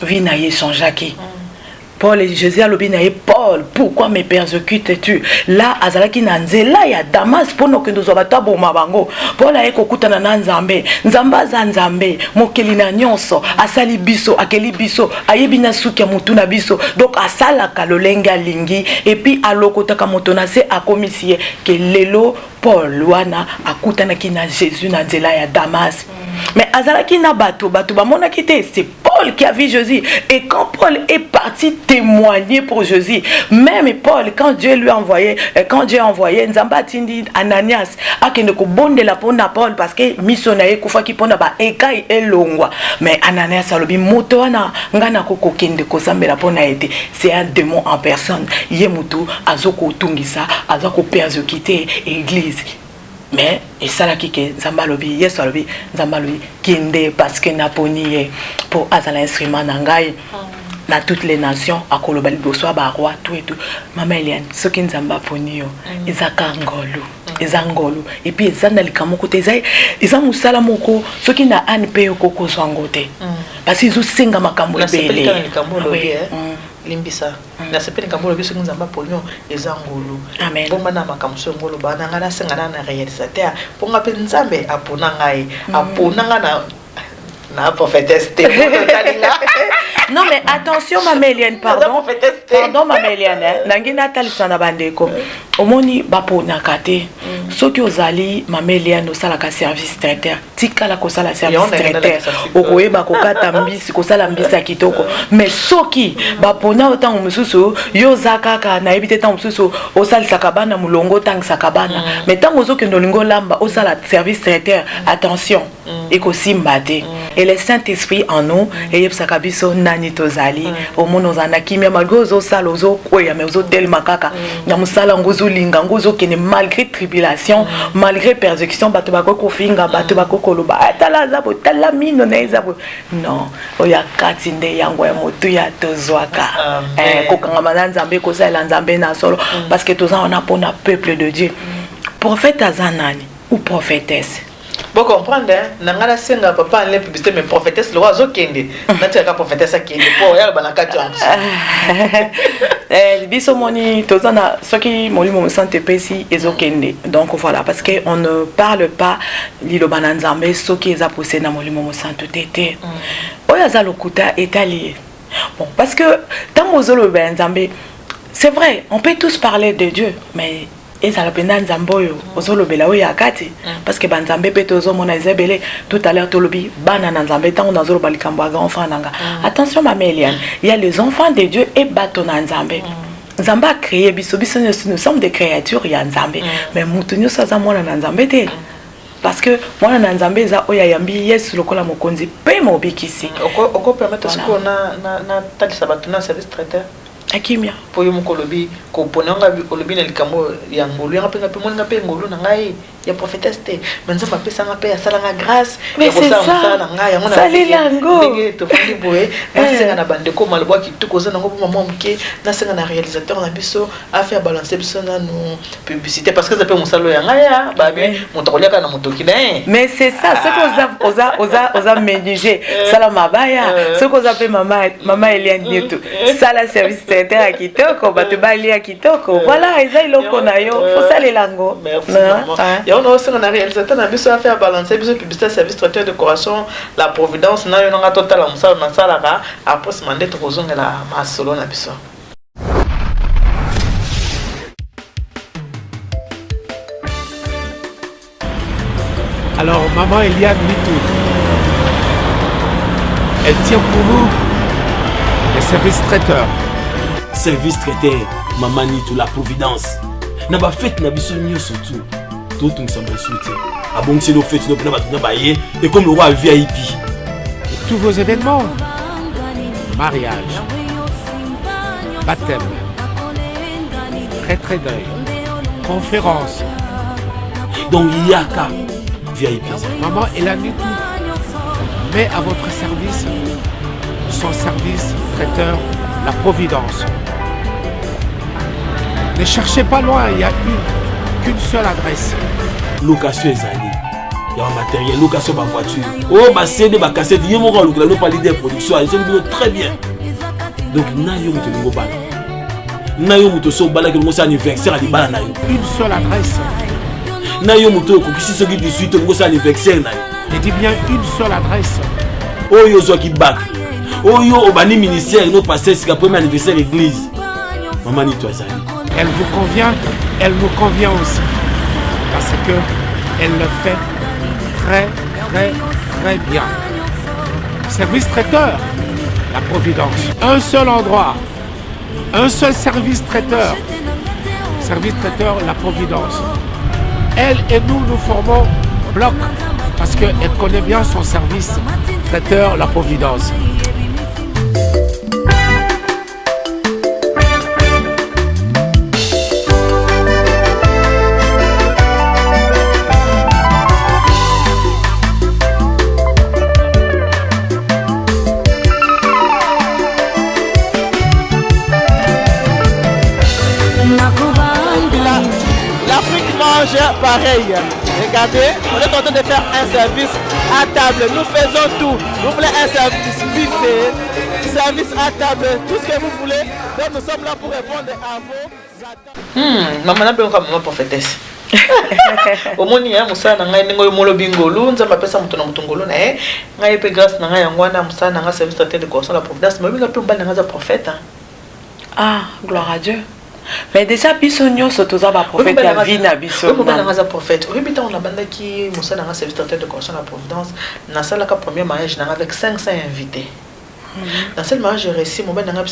Vie na ye changeaki Paul et Jésus alobi na Paul, pourquoi me persécutes-tu? Là azalaki na nzela ya Damas pono ke ndozo batabo mabango. Paul aye kokutana na Nzambe. Nzambe za Nzambe, mokeli na nyonso, asali biso, akeli biso, ayebi na suki ya mutu na biso. Donc asala ka lolenga lingi et puis alokotaka moto na se akomisie ke lelo Paul wana akutana ki na Jésus na nzela ya Damas. Mais azalaki na bato bamona kité, c'est Paul qui a vu Jésus. Et quand Paul est parti témoigner pour Jésus, même Paul, quand Dieu lui a envoyé, Nzamba tindi Ananias, akende ko bonde la pona Paul parce que missionnaire kufa ki pona ba ekai elongwa. Mais Ananias alobi moto wana ngana ko kokende ko sambela pona été, c'est un démon en personne. Yemutu azoko tungisa, azoko persécuter église. Mais et ça là qui est Zambalobi, yes Zambalobi, Zambalobi kinde parce que Naponi pour azala instrument nangai na toutes les nations à kolobali boswa ba roi tout et tout. Maman Eliane, ce qui Nzamba poni yo, ezaka ngolu, ezangolu et puis ezana likamo kote eza musala moko ce qui na anpe yo koko swangote. Parce que ils senga makambo ebele.
Limbisa na sepeli kambo biso Nzamba ponyo ezangulu
amen
bomba na makamso ngolo bana ngana sengana na réalisateur ponga pe Nzambe apona ngai apona ngana na prophétesse
non mais attention Maman Eliane, pardon Maman Eliane, nangi natalisa na bandeko omoni bapona kate soki ozali Maman Eliane osala ka service traiteur tikala ko sala service traiteur okoyeba kokata mbisi ko sala mbisi kitoko mais soki bapona otango mususu yo zakaka na ebite tango mususu osali sakabana mulongo tango sakabana mais tango zoki ndolingo lamba osala service traiteur attention ekosimba te et le Saint-Esprit en nous et yebsaka biso nani tozali au monde ozana kimia malgré ozo sala ozo koya mais ozo tel makaka na musala ngozo linga ngozo kene malgré tribulation malgré persécution bato bakoko finga bato bakoko loba atala zabo tala mino na zabo non oya katinde yango ya motu ya tozwaka kokanga mana Nzambe ko sala Nzambe na solo parce que toza on a pour na peuple de Dieu prophète azanani ou prophétesse.
Bon comprendre nangala senga papa en les publicité mais prophétesse le oiseau kende natika prophétesse kende pour ya bana katyanti
biso moni tozana soki molimo santé pesi ezokende donc voilà parce que on ne parle pas lilobana Nzambe soki eza posé na molimo santé tété oya za lokuta etali bon parce que tant mozolo ben Nzambe c'est vrai on peut tous parler de Dieu mais et ça la pena Nzamboyo ozolo bela oya akati parce que banzambe peto mona ezebele tout à l'heure tolobi bana Nzambe tant on azolo balikambo aga enfant nanga attention Maman Eliane, il y a les enfants de Dieu et bato Nzambe Nzamba a créé biso nous sommes des créatures ya Nzambe mais mutu nyoso za mona Nzambe te parce que mona Nzambe za oya yambi Yesu lokola mokonzi pe mobikisi
oko permettre ce qu'on na talisa bato na service traiteur
akimia
po yo mokolobi ko ponanga kolobi na likambo ya ngolu ya penga pe monanga pe ngolu na ngai ya prophétesse te menza ma pesa nga pe ya sala nga grâce
mais c'est ça
na ngai yango na
sali lango
ndenge to fandi boye na senga na bande ko malboa ki to koza nango po maman mke na senga na réalisateur na biso a faire balancer biso na no publicité parce que ça peut musalo ya ngai ya ba bien motokolia kana motoki na
mais c'est ça ce que oza ménager sala mabaya ce que oza pe Maman Eliane Nieto sala service à kitoko bato bali ya kitoko voilà eza iloko na yo faut saler lango
ya on a aussi na réalisateur na biso a faire balancer biso publicité service traiteur de décoration la providence na yo nga total la musala na sala ka après ce mandat to kozongela masolo na biso.
Alors Maman Eliane Nieto, elle tient pour vous les services traiteurs.
Service traiteur Maman Nieto la providence na ba fête na biso nyonso tout on s'en soutien abon c'est nos fêtes nos na ba yé et comme le roi VIP
tous vos événements mariage baptême très deuil conférence
donc il y a qu'à VIP
Maman Eliane Nieto met à votre service son service traiteur la providence. Ne cherchez pas loin, il n'y a qu'une seule adresse.
Location ezali. Il y a un matériel, location ma voiture. Oh, ma CD, ma cassette, il y a mon rôle, nous parlons de production, ils sont très bien. Donc na yo moto lingo bala. Na yo moto so bala que ngo sa anniversaire ali bala na yo.
Une seule adresse.
Na yo moto ko kisi so ki 18 ngo sa anniversaire na yo.
Je dis bien une seule adresse.
Oyo zo ki bak. Oyo obani ministère no passer c'est premier anniversaire église. Maman ni toi ça.
Elle vous convient, elle nous convient aussi. Parce que elle le fait très, très, très bien. Service traiteur, la Providence. Un seul endroit, un seul service traiteur. Service traiteur, la Providence. Elle et nous, nous formons bloc parce qu'elle connaît bien son service traiteur, la Providence.
Pareil, regardez, on est en train de faire un service à table. Nous faisons tout. Vous voulez un service buffet, service à table, tout ce que vous voulez. Donc nous sommes là pour répondre à vos attentes.
Maman n'a pas encore maman prophétesse. Au moins, il y a Moussa, il y a un bingolo, nous avons appelé ça Moutongolo, il y a grâce à un Moussa, il y a un service de correction de la providence, mais il y a un prophète.
Ah, gloire à Dieu. Mais déjà, Bissonio, c'est tout ça, le prophète, il y a vie na Bissonio.
Oui, mais il prophète. Oui, mais on a bande qui Moussa dans un service de correction de la providence. Dans ça, le premier mariage, avec 500 invités. Dans ce mariage, j'ai réussi, mon ben n'a pas pu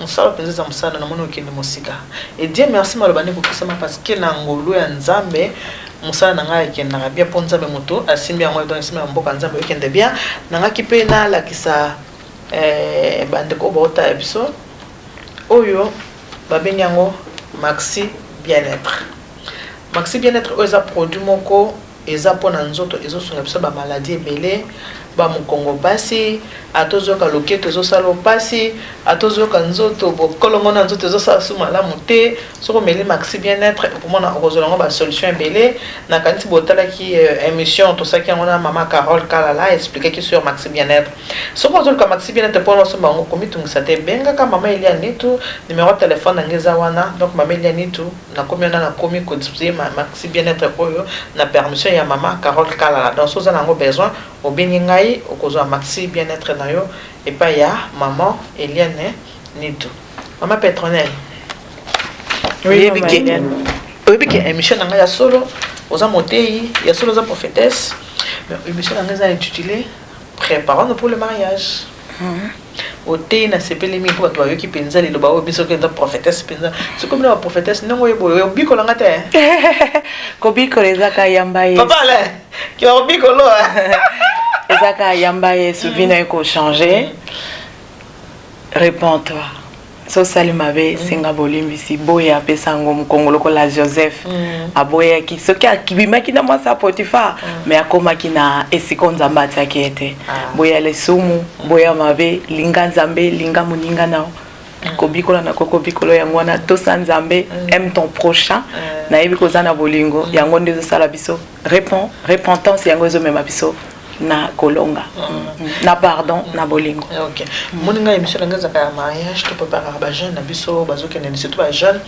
on sala penza msana na mwana okende musika. Et Dieu merci malobani pour ça parce que na ngolo ya Nzambe musana nga ekenda bien pour Nzambe moto asimbi yango donc asimbi mboka Nzambe okende bien nanga kipe na la kisa bande ko bota ebiso oyo babenyango Maxi Bien-être. Maxi Bien-être oza produit moko eza pona nzoto ezo sunga biso ba maladie belé ba mukongo pasi atozoka loketo ezo salo pasi atozoka nzoto bokolongo na nzoto ezo sala suma la muté soko meli Maxi Bien-être pour moi na ozolongo ba solution belé na kanti botala ki émission to saki ngona mama Carole Kalala expliquer ki sur Maxi Bien-être soko ozolka Maxi Bien-être pour nous bango komitungisa te benga ka mama Elia Nitu numéro de téléphone ngeza wana donc mama Elia Nitu na komi na komi ko disposer Maxi Bien-être oyo na permission ya mama Carole Kalala donc so za nango besoin au beningai au kozo Maxi Bien-être na yo et pas ya maman Eliane Nitu maman Petronelle oui biki émission nanga ya solo oza motei ya solo za prophétesse mais émission nanga za intitulé préparons-nous pour le mariage otei na sepeli mi pour toi yoki penza lelo ba obiso ke nda prophétesse penza c'est comme la prophétesse non yo biko langa te
ko biko ezaka yamba ye
papa là qui va biko lo
ezaka yamba ye souvina eko changer réponds-toi so salimabe senga bolimbisi boya pesango mukongolo ko la Joseph aboya ki soki akibimaki na mwasa Potiphar mais akomaki na esiko Nzambe atiaki ete boya lesumu boya mabe linga Nzambe linga muninga nao kobikola na kokobikolo yango wana tosa Nzambe aime ton prochain na yebi kozana bolingo yango ndezo sala biso repentance yango ezo mema biso na kolonga na pardon na bolingo.
OK moninga émission nga zaka mariage to préparer ba jeune na biso bazoke ne surtout ba jeune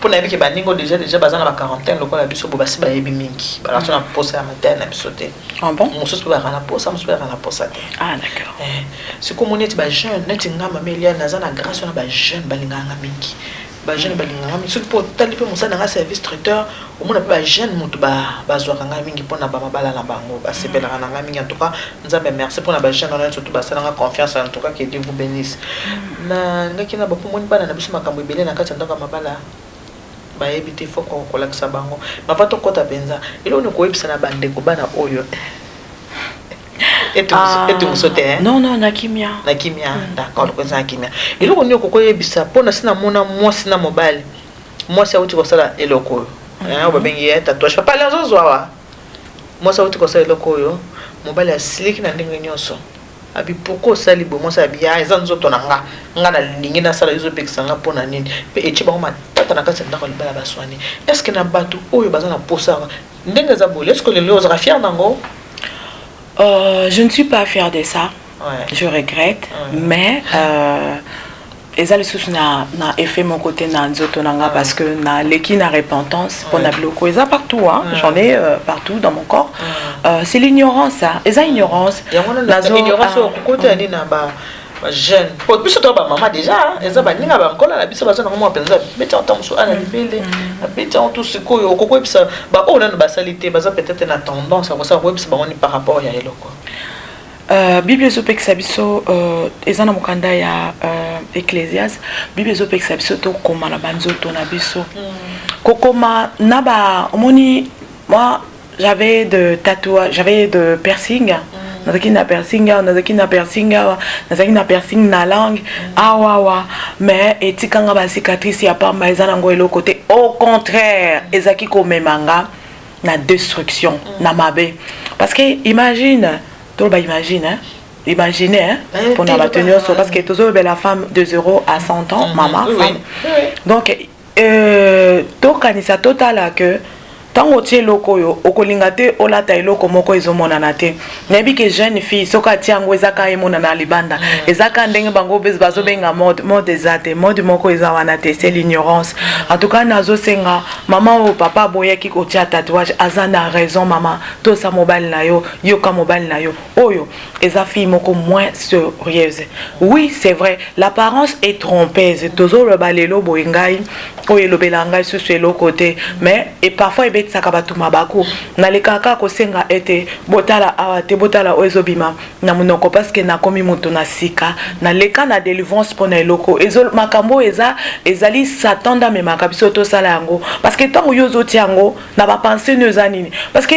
pour na yebiki baningo déjà bazana ba quarantaine lokola biso bo basi ba yebi mingi ba na posa ya matin na biso te.
Ah bon
mususu ba na posa mususu ba na posa te.
Ah d'accord.
C'est comme on est ba jeune neti ngama melia na zana grâce na ba jeune balinga nga mingi. Ba jeune balinga nga mingi pour tali pe musana nga service traiteur au monde ba jeune mutu ba zwaka nga mingi pona ba mabala na bango ba sepela na nga mingi en tout cas Nzambe merci pour na ba jeune na surtout ba sala nga confiance en tout cas que Dieu vous bénisse na ngaki na ba pomoni bana na biso makambo ebele na kati ndaka mabala ba ebite foko ko lakisa bango mapato kota penza ilo ne ko ebisa na bande ko bana oyo et tout sauter
non na kimia
d'accord ko za kimia ilo ko nyoko ko ebisa pona sina mona mwasi na mobile mwasi auti ko sala eloko ba bengi ya tatouage papa lenzo zwa mwasi auti ko sala eloko yo mobile ya slick na ndenge nyonso abi poko sali bo mwasi abia eza nzoto na nga na lingi na sala izo pekisa nga pona nini pe echi ba ma tata na kati ndako libala baswani est-ce que na batu oyo bazana posa ndenge za bole est-ce que le loza fier nango
je ne suis pas fière de ça je regrette, mais eza lisusu na effet mon côté na nzoto nanga parce que na leki na repentance pour na biloko eza partout hein, j'en ai partout dans mon corps. C'est l'ignorance hein, eza ignorance.
Ignorance au côté ni na ba jeune. Pour plus toi ba maman déjà, eza ba ninga ba nkola la biso ba zana mo penza beta entamso ana libele, beta tout ce ko yo koko bisa ba on a ba salité ba za peut-être na tendance à ça web ba on par rapport ya eloko.
Bible ezopekisa biso eza na mokanda ya Ecclésiaste. Bible ezopekisa biso tokoma na banzoto na biso kokoma na ba omoni. Moi j'avais de tatouage, j'avais de piercing. Nazaki na piercing na langue awawa mais etikanga ba cicatrice ya pamba eza nango elo côté au contraire ezaki komemanga na destruction na mabe parce que imagine imaginez hein, pour nous maintenir parce que toujours la femme de 0 à 100 ans maman femme donc tokanisa total que tango tie loko yo okolinga te olata eloko moko ezomonana te nebi ke jeune fille soka tiango ezaka emonana libanda ezaka ndenge bango bazobenga mode ezate mode moko eza wana te c'est l'ignorance. En tout cas nazo senga maman ou papa boyaki ko tia tatouage azana raison maman to sa mobile na yo yoka mobile na yo oyo eza fille moko moins sérieuse. Oui c'est vrai l'apparence est trompeuse tozo le balelo boyengai oyo lobelanga sur le côté mais et parfois saka batu mabako na lekaka ko senga ete botala awate botala ezobima na munoko parce que na komi moto na sika na leka na délivrance pona eloko ezol makambo ezali Satan da me makabiso to sala yango parce que tant yozo tiango na ba penser nozanini parce que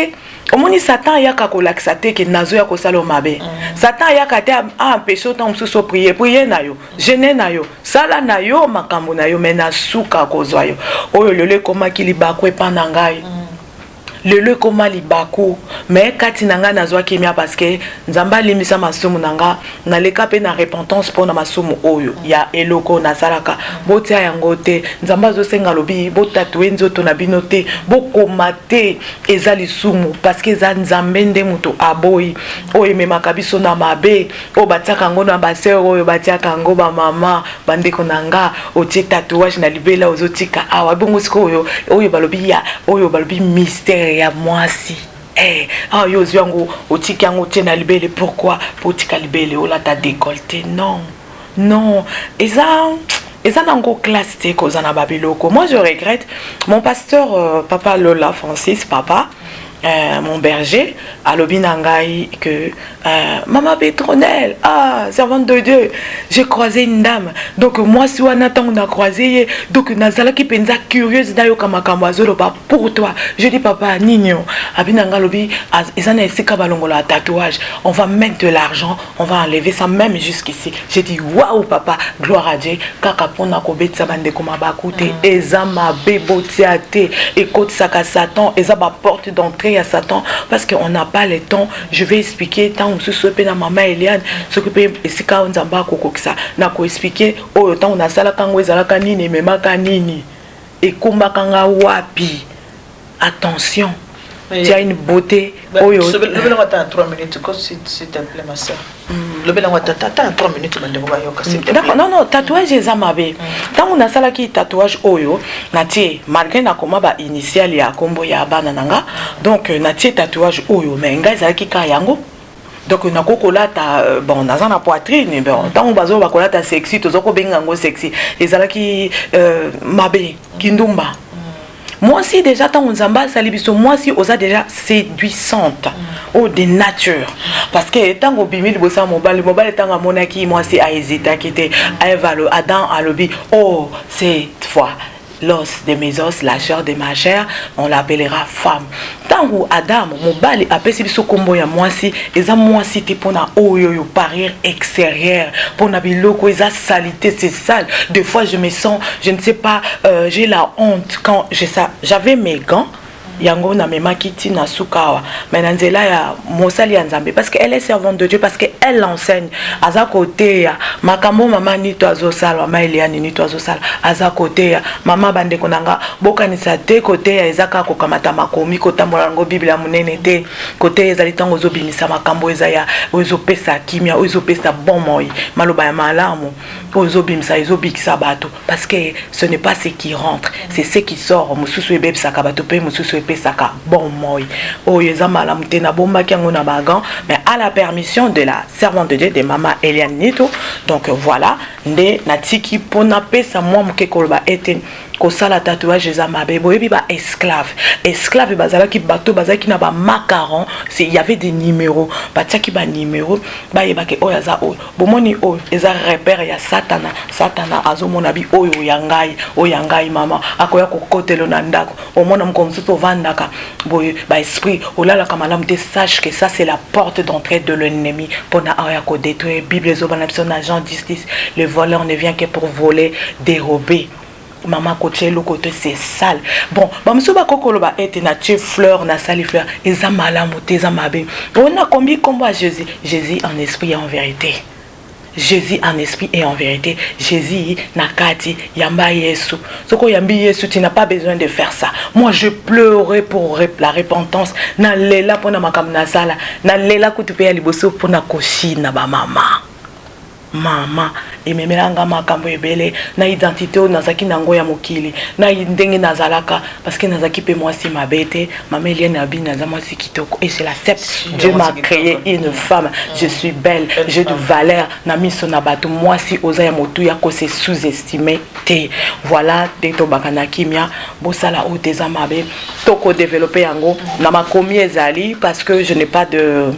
omoni Satan yaka ko laxate ke nazo ya ko sala mabe Satan yaka te a empêcher autant mususu prier na yo jeûner na yo sala na yo makambo na yo mena suka ko zoyo oyo lele koma kilibako epana ngai le koma libako mais kati nanga nazwa kimia parce que nzamba limisa masumu nanga na leka pe na repentance pour na masumu oyo ya eloko na salaka botia yango te nzamba zo senga lobi botatouer nzoto na bino te bokomate ezali sumu parce que za nzambe nde muto aboyi oyo memaka biso na mabe o batiaka ngo na baseur oyo batiaka ngo ba mama bandeko nanga otie tatouage na libela ozotika awa bongo siko oyo balobi ya oyo balobi mystère ya mwasi yo zwango otiki yango tie na libele pourquoi pour tika libele ola ta décolleté non eza nango classe te koza na babiloko. Moi je regrette mon pasteur papa Lola Francis papa mon berger à l'obinangai que maman Pétronelle servante de Dieu j'ai croisé une dame donc moi si on attend on a croisé donc nazala qui pensa curieuse d'ailleurs comme kamazolo pas pour toi je dis papa nino abinanga lobi ezana esika balongola tatouage on va mettre de l'argent on va enlever ça même jusqu'ici j'ai dit waouh papa gloire à Dieu kaka pona ko betsa bande koma bakute ezama bebotiate écoute ça ka Satan ezaba porte d'entrée à Satan parce qu'on n'a pas le temps. Je vais expliquer tant on se sope na maman Eliane s'occuper esika on zamba kokokisa na ko expliquer oh tant on a sala kango ezala kanini mema kanini et komba kanga wapi attention tu as une beauté
oyo le bela ngata 3 minutes s'il te plaît ma sœur le bela ngata 3 minutes bande ko bayoka s'il te plaît.
D'accord non tatouage ezamabe tant on a sala ki tatouage oyo natie malgré na koma ba initial ya kombo ya bana nanga donc natie tatouage oyo mais ngai zaki ka yango donc na kokolata bon naza na poitrine bon tant bazo bakolata sexy tozoko benga ngo sexy ezalaki mabe kindumba. Moi aussi déjà tant on zamba salibiso moi aussi osa déjà séduisante ou de nature parce que tant au bimil bossa mobile tant monaki moi c'est a hésité qui était Adam a lobi oh cette fois l'os de mes os, la chair de ma chair, on l'appellera femme. Tant que Adam, mon bal, a perçu ce combo ya moi si, et ça moi si t'es pour na oyo parir extérieur, pour na biloko, et ça salité, c'est sale. Des fois je me sens, je ne sais pas, j'ai la honte quand j'ai ça. J'avais mes gants, yango na memaki tina sukawa mais na nzela ya mosali ya nzambe parce que elle est servante de Dieu parce que elle enseigne aza côté ya makambo mama ni to azosala mama Eliane ni to azosala aza côté ya mama bandeko nanga bokanisa te côté ya ezaka kokamata makomi kotambola ngo bible ya munene te côté ezali tango zobimisa makambo eza ya ozopesa kimia ozopesa bon moi maloba ya malamu ozobimisa ezobikisa bato parce que ce n'est pas ce qui rentre c'est ce qui sort mususu ebebisaka bato pe mususu epesaka bon moi oyo eza malamu te na bombaki yango na bagan mais à la permission de la servante de Dieu de mama Eliane Nito donc voilà nde natiki pona pesa mwa moke koloba ete kosala tatouage eza mabe boyebi ba esclave bazalaki bato bazalaki na ba macaron c'est il y avait des numéros batiaki ba numéro bayebake oyo aza oyo bomoni oyo eza repère ya satana azomona bi oyo yangai mama akoya kokotelo na ndako omona mkomsuto vandaka boye ba esprit olalaka malamu te sache que ça c'est la porte d'entrée de l'ennemi pona aya ko détruire bible ezobana biso na Jean 10:10 le voleur ne vient que pour voler dérober maman côté le côté c'est sale bon bamso ba kokolo ba ete na tie fleur na sali fleur eza malamu te eza mabe on a combien combat Jésus en esprit et en vérité Jésus en esprit et en vérité Jésus nakati yamba Yesu soko yambi Yesu tu n'as pas besoin de faire ça moi je pleurais pour la repentance na lela pona makamna sala na lela kutupe ya liboso pona koshina ba mama ememelanga makambo ebele na identité o nazaki nango ya mokili na ndenge nazalaka parce que nazaki pe mwasi mabete mama Eliane abi naza mwasi kitoko et c'est la sept Dieu m'a créé une femme je suis belle j'ai de valeur na miso na bato mwasi oza ya motu ya ko se sous-estimer te voilà teto bakana kimia bosala o teza mabe toko développer yango na makomi ezali parce que je n'ai pas de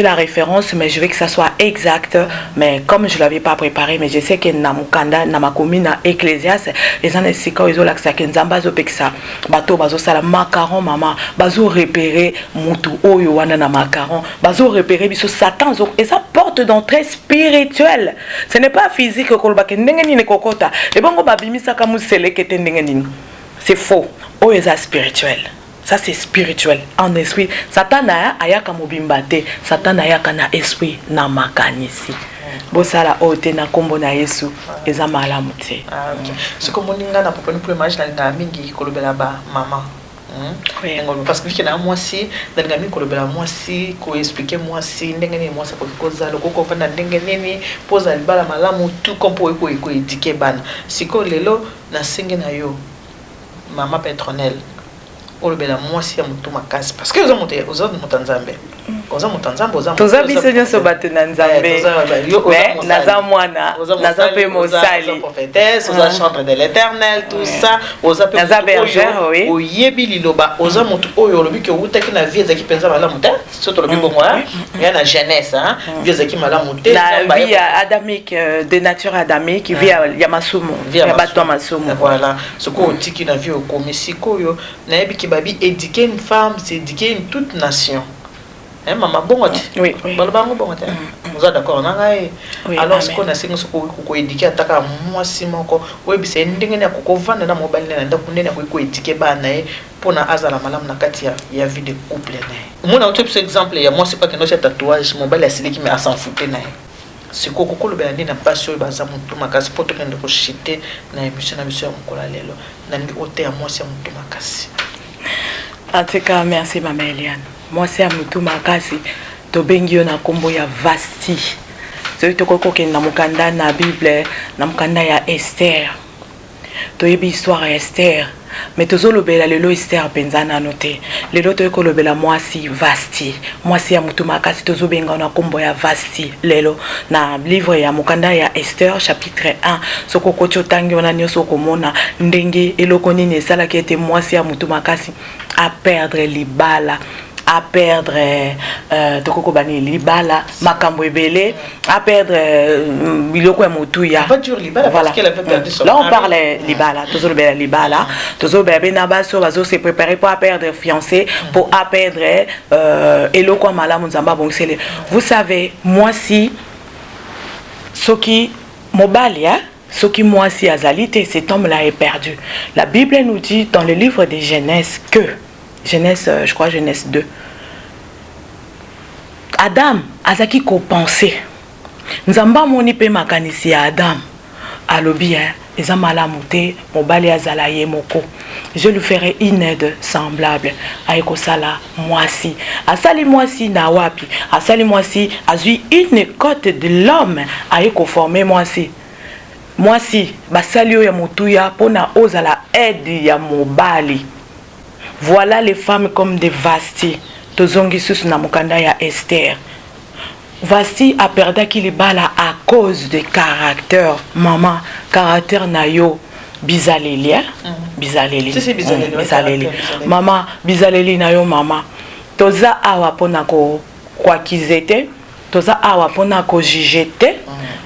la référence mais je veux que ça soit exact mais comme je l'avais pas préparé mais je sais que na mukanda na makomi na Ecclésiaste les ans sika ozo laksa ke nzamba zo pekisa bato bazo sala macaron mama bazo repérer mutu oyo wana na macaron bazo repérer biso Satan zo et ça porte d'entrée spirituelle ce n'est pas physique kolba ke ndenge ni kokota et bongo babimisa ka muselekete ndenge ni c'est faux oyo eza spirituel. Ça c'est spirituel. En esprit, Satan ayaka mobimbate, Satan ayaka na esprit na makanisi. Bosala ote na kombo na Yesu eza malamu te.
Ce que moninga na poponi pour image na mingi kolobela ba mama. Parce que na moi si dans ngami kolobela moi si ko expliquer moi si ndenge ni moi ça ko koza loko ko fana ndenge nini poza libala malamu tout comme pour ko éduquer bana. Siko lelo na singe na yo mama patronelle olobela mwasi ya mutu makasi parce que oza mutanzambe oza mutanzambe oza
toza biso nyonso bato na nzambe naza mwana naza pe mosali
prophétesse oza chantre de l'éternel tout ça oza pe
naza bergère oui
oyebi liloba oza mutu oyo olobi ke utaki na vie ezaki penza malamu te surtout lobi bongo ya na jeunesse vie ezaki malamu te
na vie adamique de nature adamique vie ya masumu ya bato masumu
voilà ce ko otiki na vie okomisi koyo na yebi babi éduquer une femme c'est éduquer une toute nation hein maman bongote
oui
balobango bongote vous êtes d'accord nangai alors ce qu'on a c'est ko éduquer ataka mwasi moko webisa ndenge na ko vanda na mobile na ndako ndene ko éduquer bana pona azala malamu na kati ya vie de couple na mona autre exemple ya moi c'est pas que no tatouage mobile asiliki mais à s'en foutre na c'est ko kolobela ndina passion baza mutu makasi poto kende ko shite na émission na mission mokola lelo na ndi ote ya mwasi ya mutu makasi.
En tout cas, merci Maman Eliane. Moi c'est Amutu Makasi. Tobengi yo na kombo ya Vasti. Soki tokoko ke na mukanda na Bible, na mukanda ya Esther. Toyebi histoire ya Esther. Mais tozolobela lelo Esther penzana noté. Lelo toyeko lobela mwasi Vasti. Mwasi ya Mutu Makasi tozobenga na kombo ya Vasti. Lelo na livre ya mukanda ya Esther chapitre 1. Soko kocho tangi wana nyoso komona ndenge eloko nini esala ki ete mwasi ya Mutu Makasi à perdre libala à perdre tokokobani libala makambo ebele à perdre biloko ya motuya
parce qu'elle avait perdu son
là on parle libala tozolobela libala tozolobela bena baso bazo se préparer pour à perdre fiancé pour à perdre eloko ya malamu nzamba bongsele vous savez moi si soki mobali soki moi si azali te cet homme là est perdu. La Bible nous dit dans le livre de Genèse que Genèse, je crois Genèse 2. Adam azaki ko penser. Nzamba moni pe makanisi ya Adam. Alobi eza malamu te mobali azala ye moko. Je lui ferai une aide semblable. Aiko sala mwasi. Asali mwasi na wapi. Asali mwasi azui une côte de l'homme. Aiko former mwasi. Mwasi basali yo ya mutuya pona ozala aide ya mobali. Voilà les femmes comme des Vasti. Tozongi sus na mukanda ya Esther. Vasti a perdu qu'il bala à cause de caractère. Maman, caractère na yo bizaleli, bizaleli.
Si bizaleli.
Bizaleli. Maman, bizaleli na yo mama. Toza awa pona ko kwa kizete. Toza awa pona ko jijete.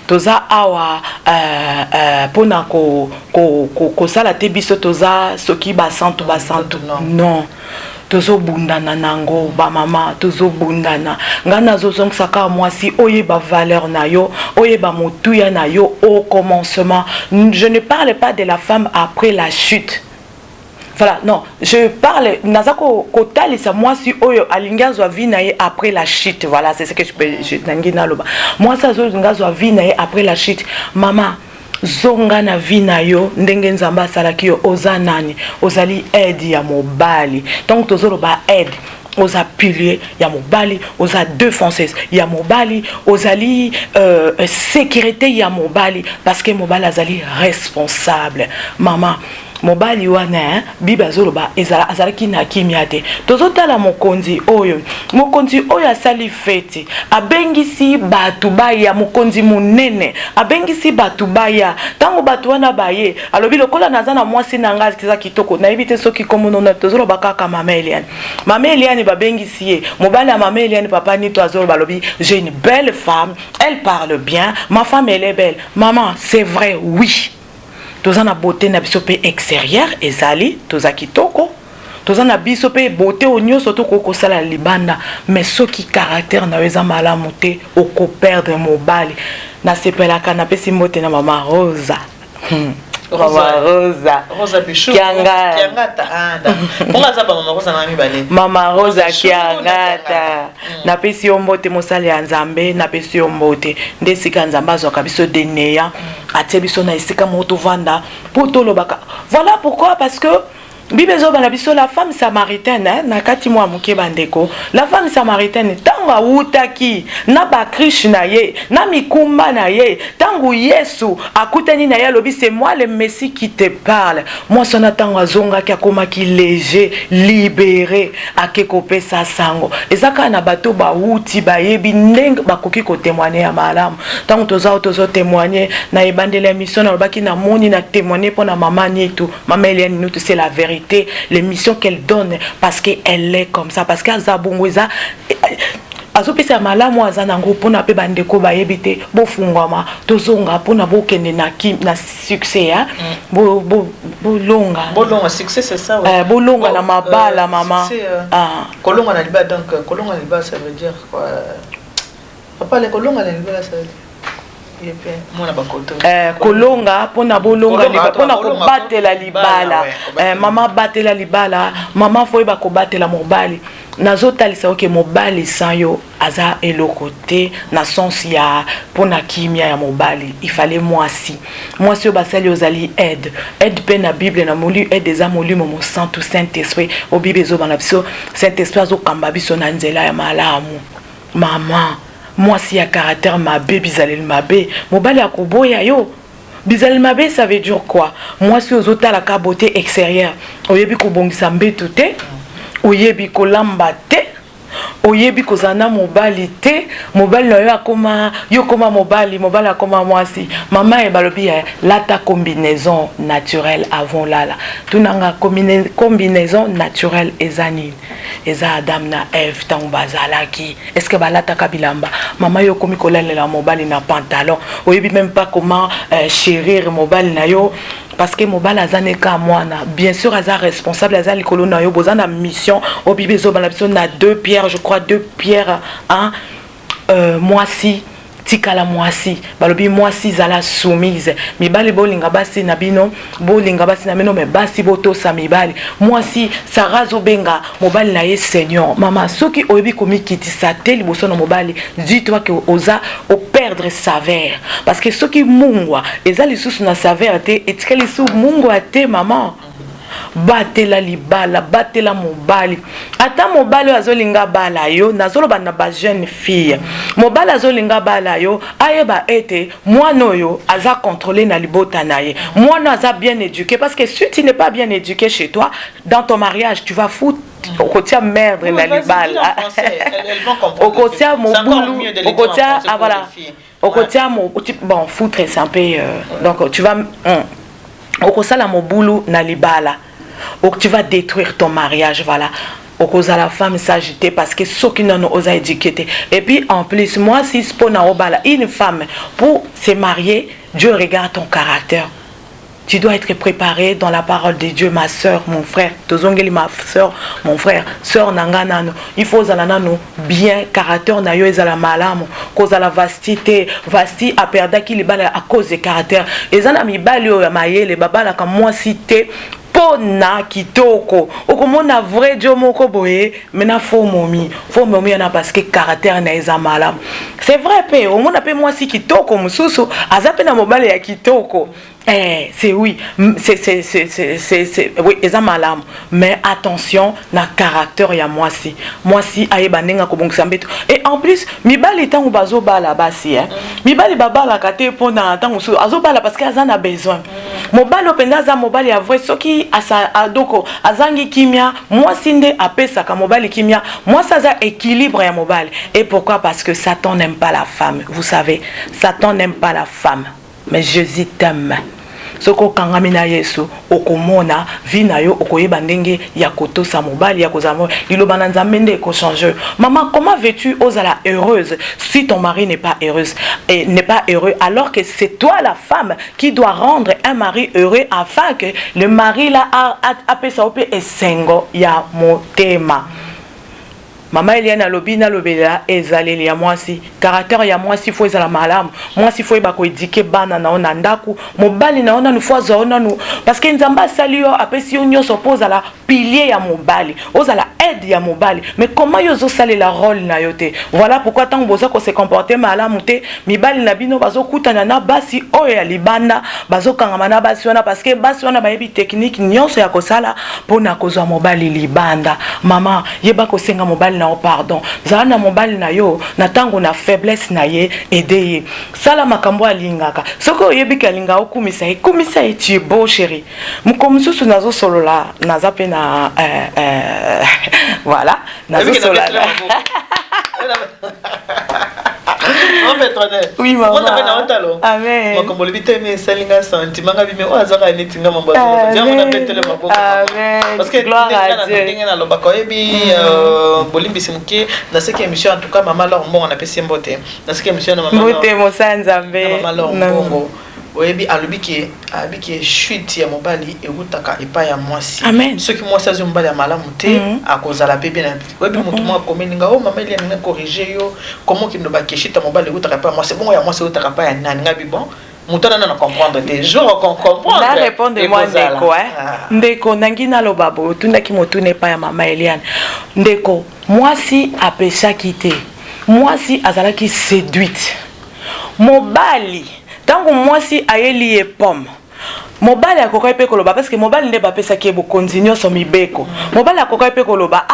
Toza awa pona ko sala te biso toza soki basantu. Non. Tozo bundana nango ba mama tozo bundana ngana zozong saka mwasi oye ba valeur na yo oye ba motuya na yo au commencement. Je ne parle pas de la femme après la chute. Voilà, non, je parle nazako kotali sa mwasi oyo alingazwa vinaye après la chute. Voilà, c'est ce que je nangina loba. Moi ça zo ngazwa vinaye après la chute. Mama zonga na vina yo ndenge nzamba salaki yo oza nani ozali aide ya mobali donc tozolo ba aide oza pilier ya mobali oza défenseuse ya mobali ozali sécurité ya mobali parce que mobali azali responsable. Mama mobali wana biba zoloba ezala azalaki na kimia te tozotala mokonzi oyo asali fete abengisi batu baya mokonzi munene abengisi batu baya tango batu wana baye alobi lokola nazana mwasi nanga kiza kitoko na ebite soki komono na tozoloba kaka mama Eliane babengisi ye mobali ya mama Eliane papa ni to azolo balobi j'ai une belle femme elle parle bien ma femme elle est belle. Maman c'est vrai oui. Toza na beauté na biso pe extérieur ezali toza kitoko toza na biso pe beauté onyo soto ko sala libanda mais soki caractère na eza malamu te oko perdre mobali na sepelaka na pesi mbote na mama Rosa.
Rosa Bichou Kiangata anda. Ponga za mama Rosa na mibale.
Mama Rosa Kiangata. Na pesi ombote mosali ya Nzambe na pesi ombote. Ndesika Nzamba azwaka biso deneya. Atie biso na esika moto vanda poto lobaka. Voilà pourquoi parce que Bibezo banabiso la femme samaritaine na kati mwa muke bandeko la femme samaritaine tanga utaki na ba Krishna ye na mikumba na ye tangu Yesu akutani na ye lobi c'est moi le Messie qui te parle moi sona tanga zonga ki akoma ki léger libéré akeko pesa sango ezaka na bato ba uti ba yebi ndeng bakoki ko témoigner ya malamu tangu tozo témoigner na ebandela mission na lobaki na moni na témoigner pour na maman Nitu maman Eliane Nitu c'est la vérité. Les missions qu'elle donne parce qu'elle est comme ça parce qu'elle a bongoza azopesa malamu azanango pona pe bandeko bayebite bofungwama tozonga pona bokende na succès ya bolonga
succès c'est ça ouais.
Bolonga na mabala maman
kolonga na liba donc kolonga na liba ça veut dire quoi papa les kolonga na liba ça veut dire
kolonga pona bolonga pona ko batela libala mama batela libala mama foyeba ko batela mobali nazotalisa oke mobali sanyo aza eloko te na sens ya pona kimia ya mobali il fallait mwasi yo basali ozali aide pe na Bible na molu aide eza molimo mo Saint-Esprit o Bible zo bana biso Saint-Esprit azokamba biso na nzela ya malamu. Mama moi si ya caractère mabe bizaleli mabe mobali akoboya yo bizaleli mabe ça veut dire quoi moi si ozota la beauté extérieure oyebi ko bongisa mbetu te oyebi ko lamba te oyebi ko zana mobali te mobali na yo akoma yo koma mobali akoma mwasi mama e balobi lata combinaison naturelle avant lala tunanga combinaison naturelle ezani eza Adam na Eve tango bazalaki est-ce que balata kabilamba mama yo komi kolela mobali na pantalon oyebi même pas comment chérir mobali na yo parce que mobali azaneka mwana bien sûr aza responsable aza likolo na yo bozana mission obibezo bana biso na 2 Pierre je crois 2 Pierre 1 moi si tikala mwasi balobi mwasi zala soumise mibali bolinga basi na bino mais basi botosa mibali mwasi sarazo benga mobali na ye seigneur mama soki oyebi komikitisa te liboso na mobali dis-toi que oza o perdre saveur parce que soki mungwa eza lisusu na saveur te etika lisusu mungwa te mama batela libala batela mobali ata mobali azolinga bala yo nazoloba na ba jeune fille mobali azolinga bala yo ayeba ete mwana oyo aza contrôlé na libota na ye mwana aza bien éduqué parce que si tu n'es pas bien éduqué chez toi dans ton mariage tu vas foutre au côté merdre na libala au côté mobulu au côté ah voilà au côté bon foutre c'est un peu donc tu vas au côté la mobulu na libala tu vas détruire ton mariage voilà au cause à la femme s'agiter parce que ceux qui n'ont pas éduqué et puis en plus moi si c'est pour une femme pour se marier Dieu regarde ton caractère. Tu dois être préparé dans la parole de Dieu, ma soeur, mon frère. Tozongeli ma soeur, mon frère, soeur nanganano. Il faut zalanano bien caractère na yo ezala malamu. Cause à la vastité, vasti a perdu qui les balles à cause de caractère. Ezana mi bali yo ya mayele babala comme moi cité pona kitoko. Okomona vrai Dieu moko boye, mena faux momi na parce que caractère na eza malamu. C'est vrai pe, au monde appelle moi si kitoko mususu, azape na mobile ya kitoko. C'est oui, oui, eza malamu. Mais attention, na caractère ya moi si ayeba nenga ko bongisa mbeto. Et en plus, mibali tango bazo bala basi mibali babala kate pona tango so azo bala parce que azana besoin. Mobali openda za mobali ya vrai soki asa adoko azangi kimia, moi sinde apesa ka mobali kimia, moi ça za équilibre ya mobali. Et pourquoi? Parce que Satan n'aime pas la femme. Vous savez, Satan n'aime pas la femme. Mais Jésus t'aime. Soko kangamina Yesu okomona vina yo okoyeba ndenge ya kotosa mobali ya kozamo liloba na nzambe nde ko changer. Maman, comment veux-tu osala heureuse si ton mari n'est pas heureuse et n'est pas heureux alors que c'est toi la femme qui doit rendre un mari heureux afin que le mari là a pesa ope esengo ya motema. Maman Eliane alobi na lobela ezaleli ya mwasi caractère ya mwasi faut ezala malamu mwasi faut ba ko éduquer bana na ona ndaku mobali na ona nufa za ona nu parce que nzamba sali yo apesi yo nyoso poza la pilier ya mobali ozala aide ya mobali mais comment yo zo sali la rôle na yote voilà pourquoi tant boza ko se comporter malamu te mibali na bino bazo kutana na basi oyo ya libanda bazo kangama na basi wana parce que basi wana bayebi technique nyonso ya kosala pona kozwa mobali libanda mama yeba ko senga mobali na pardon zana mobali na yo na tango na faiblesse na ye aider sala makambo alingaka soko yebika linga okumisa tu es beau chéri mukomsusu nazo solola naza pe na voilà nazo solola oui maman amen
makombo libite me salinga sentiment ngabi me oazaka netinga mambo jamona betele maboko parce que gloire à Dieu ndenge na loba ko yebi bolimbisi muke na seki émission en tout cas maman leur mbongo na pesi mbote na seki émission na maman
mbote mosanzambe
maman leur mbongo oyebi alobiki abiki chute ya mobali ekutaka epa ya mwasi soki mwasi azo mobali ya malamu te akozala pe bien oyebi mutu mwa komeninga o mama ile nina corriger yo comment ki ndoba keshita mobali ekutaka epa ya mwasi bongo ya mwasi ekutaka epa ya nani ngabi bon mutu na comprendre te je comprendre
la répondre moi ndeko ndeko nangi na lobabo tundaki mutu ne pa ya mama Eliane ndeko mwasi apesha kite mwasi azalaki séduite mobali tango mwasi ayeli ye pomme mobali akoka pe koloba parce que mobali nde bapesa ki bokonzi nyonso mibeko mobali akoka pe koloba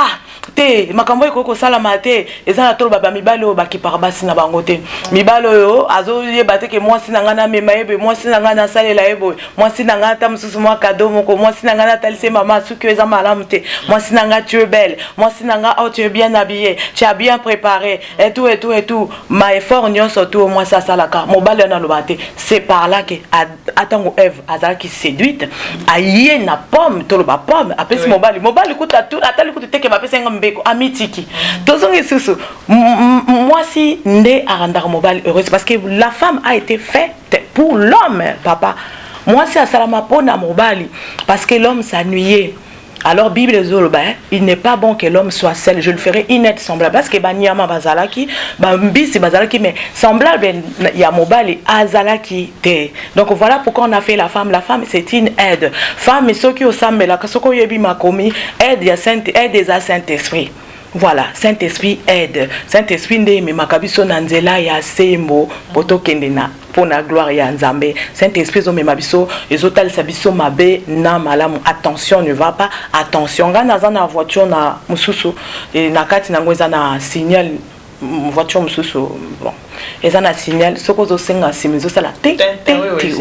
te makambo ekoko sala mate ezala tolo baba mibali o bakipara basi na bango te mibali oyo azo yeba te ke mwasi na ngana mema yebe mwasi na ngana salela yebo mwasi na ngana ta mususu mwa cadeau moko mwasi na ngana talise mama suki eza malamu te mwasi na ngana tu es belle mwasi na ngana tu es bien habillée tu as bien préparé et tout ma effort nyonso tout moi ça salaka mobali na loba te c'est par là que atango Eve azala qui séduite aye na pomme tolo ba pomme apesi mobali kuta tout atali kuta teke bapesa mbeko amitiki tozongi susu mwasi nde arandaka mobali heureuse parce que la femme a été faite pour l'homme papa mwasi asalama pona mobali parce que l'homme s'ennuyait Alors Bible il n'est pas bon que l'homme soit seul, je le ferai inêtre semblable parce que banyama bazalaki bambisi bazalaki mais semblable il y a mobali azalaki te. Donc voilà pourquoi on a fait la femme c'est une aide. Femme et ceux qui au sambela kasoko yebi makomi aide ya Saint-Esprit. Voilà, Saint-Esprit aide. Saint-Esprit nde makabiso na nzela ya sembo poto kendena pour la gloire ya Nzambe. Saint-Esprit zo memabiso ezotal sabiso mabe na malamu. Attention, ne va pas. Attention, ngana za na voiture na mususu et na kati na ngweza na signal voiture mususu bon. Et un signal, ce que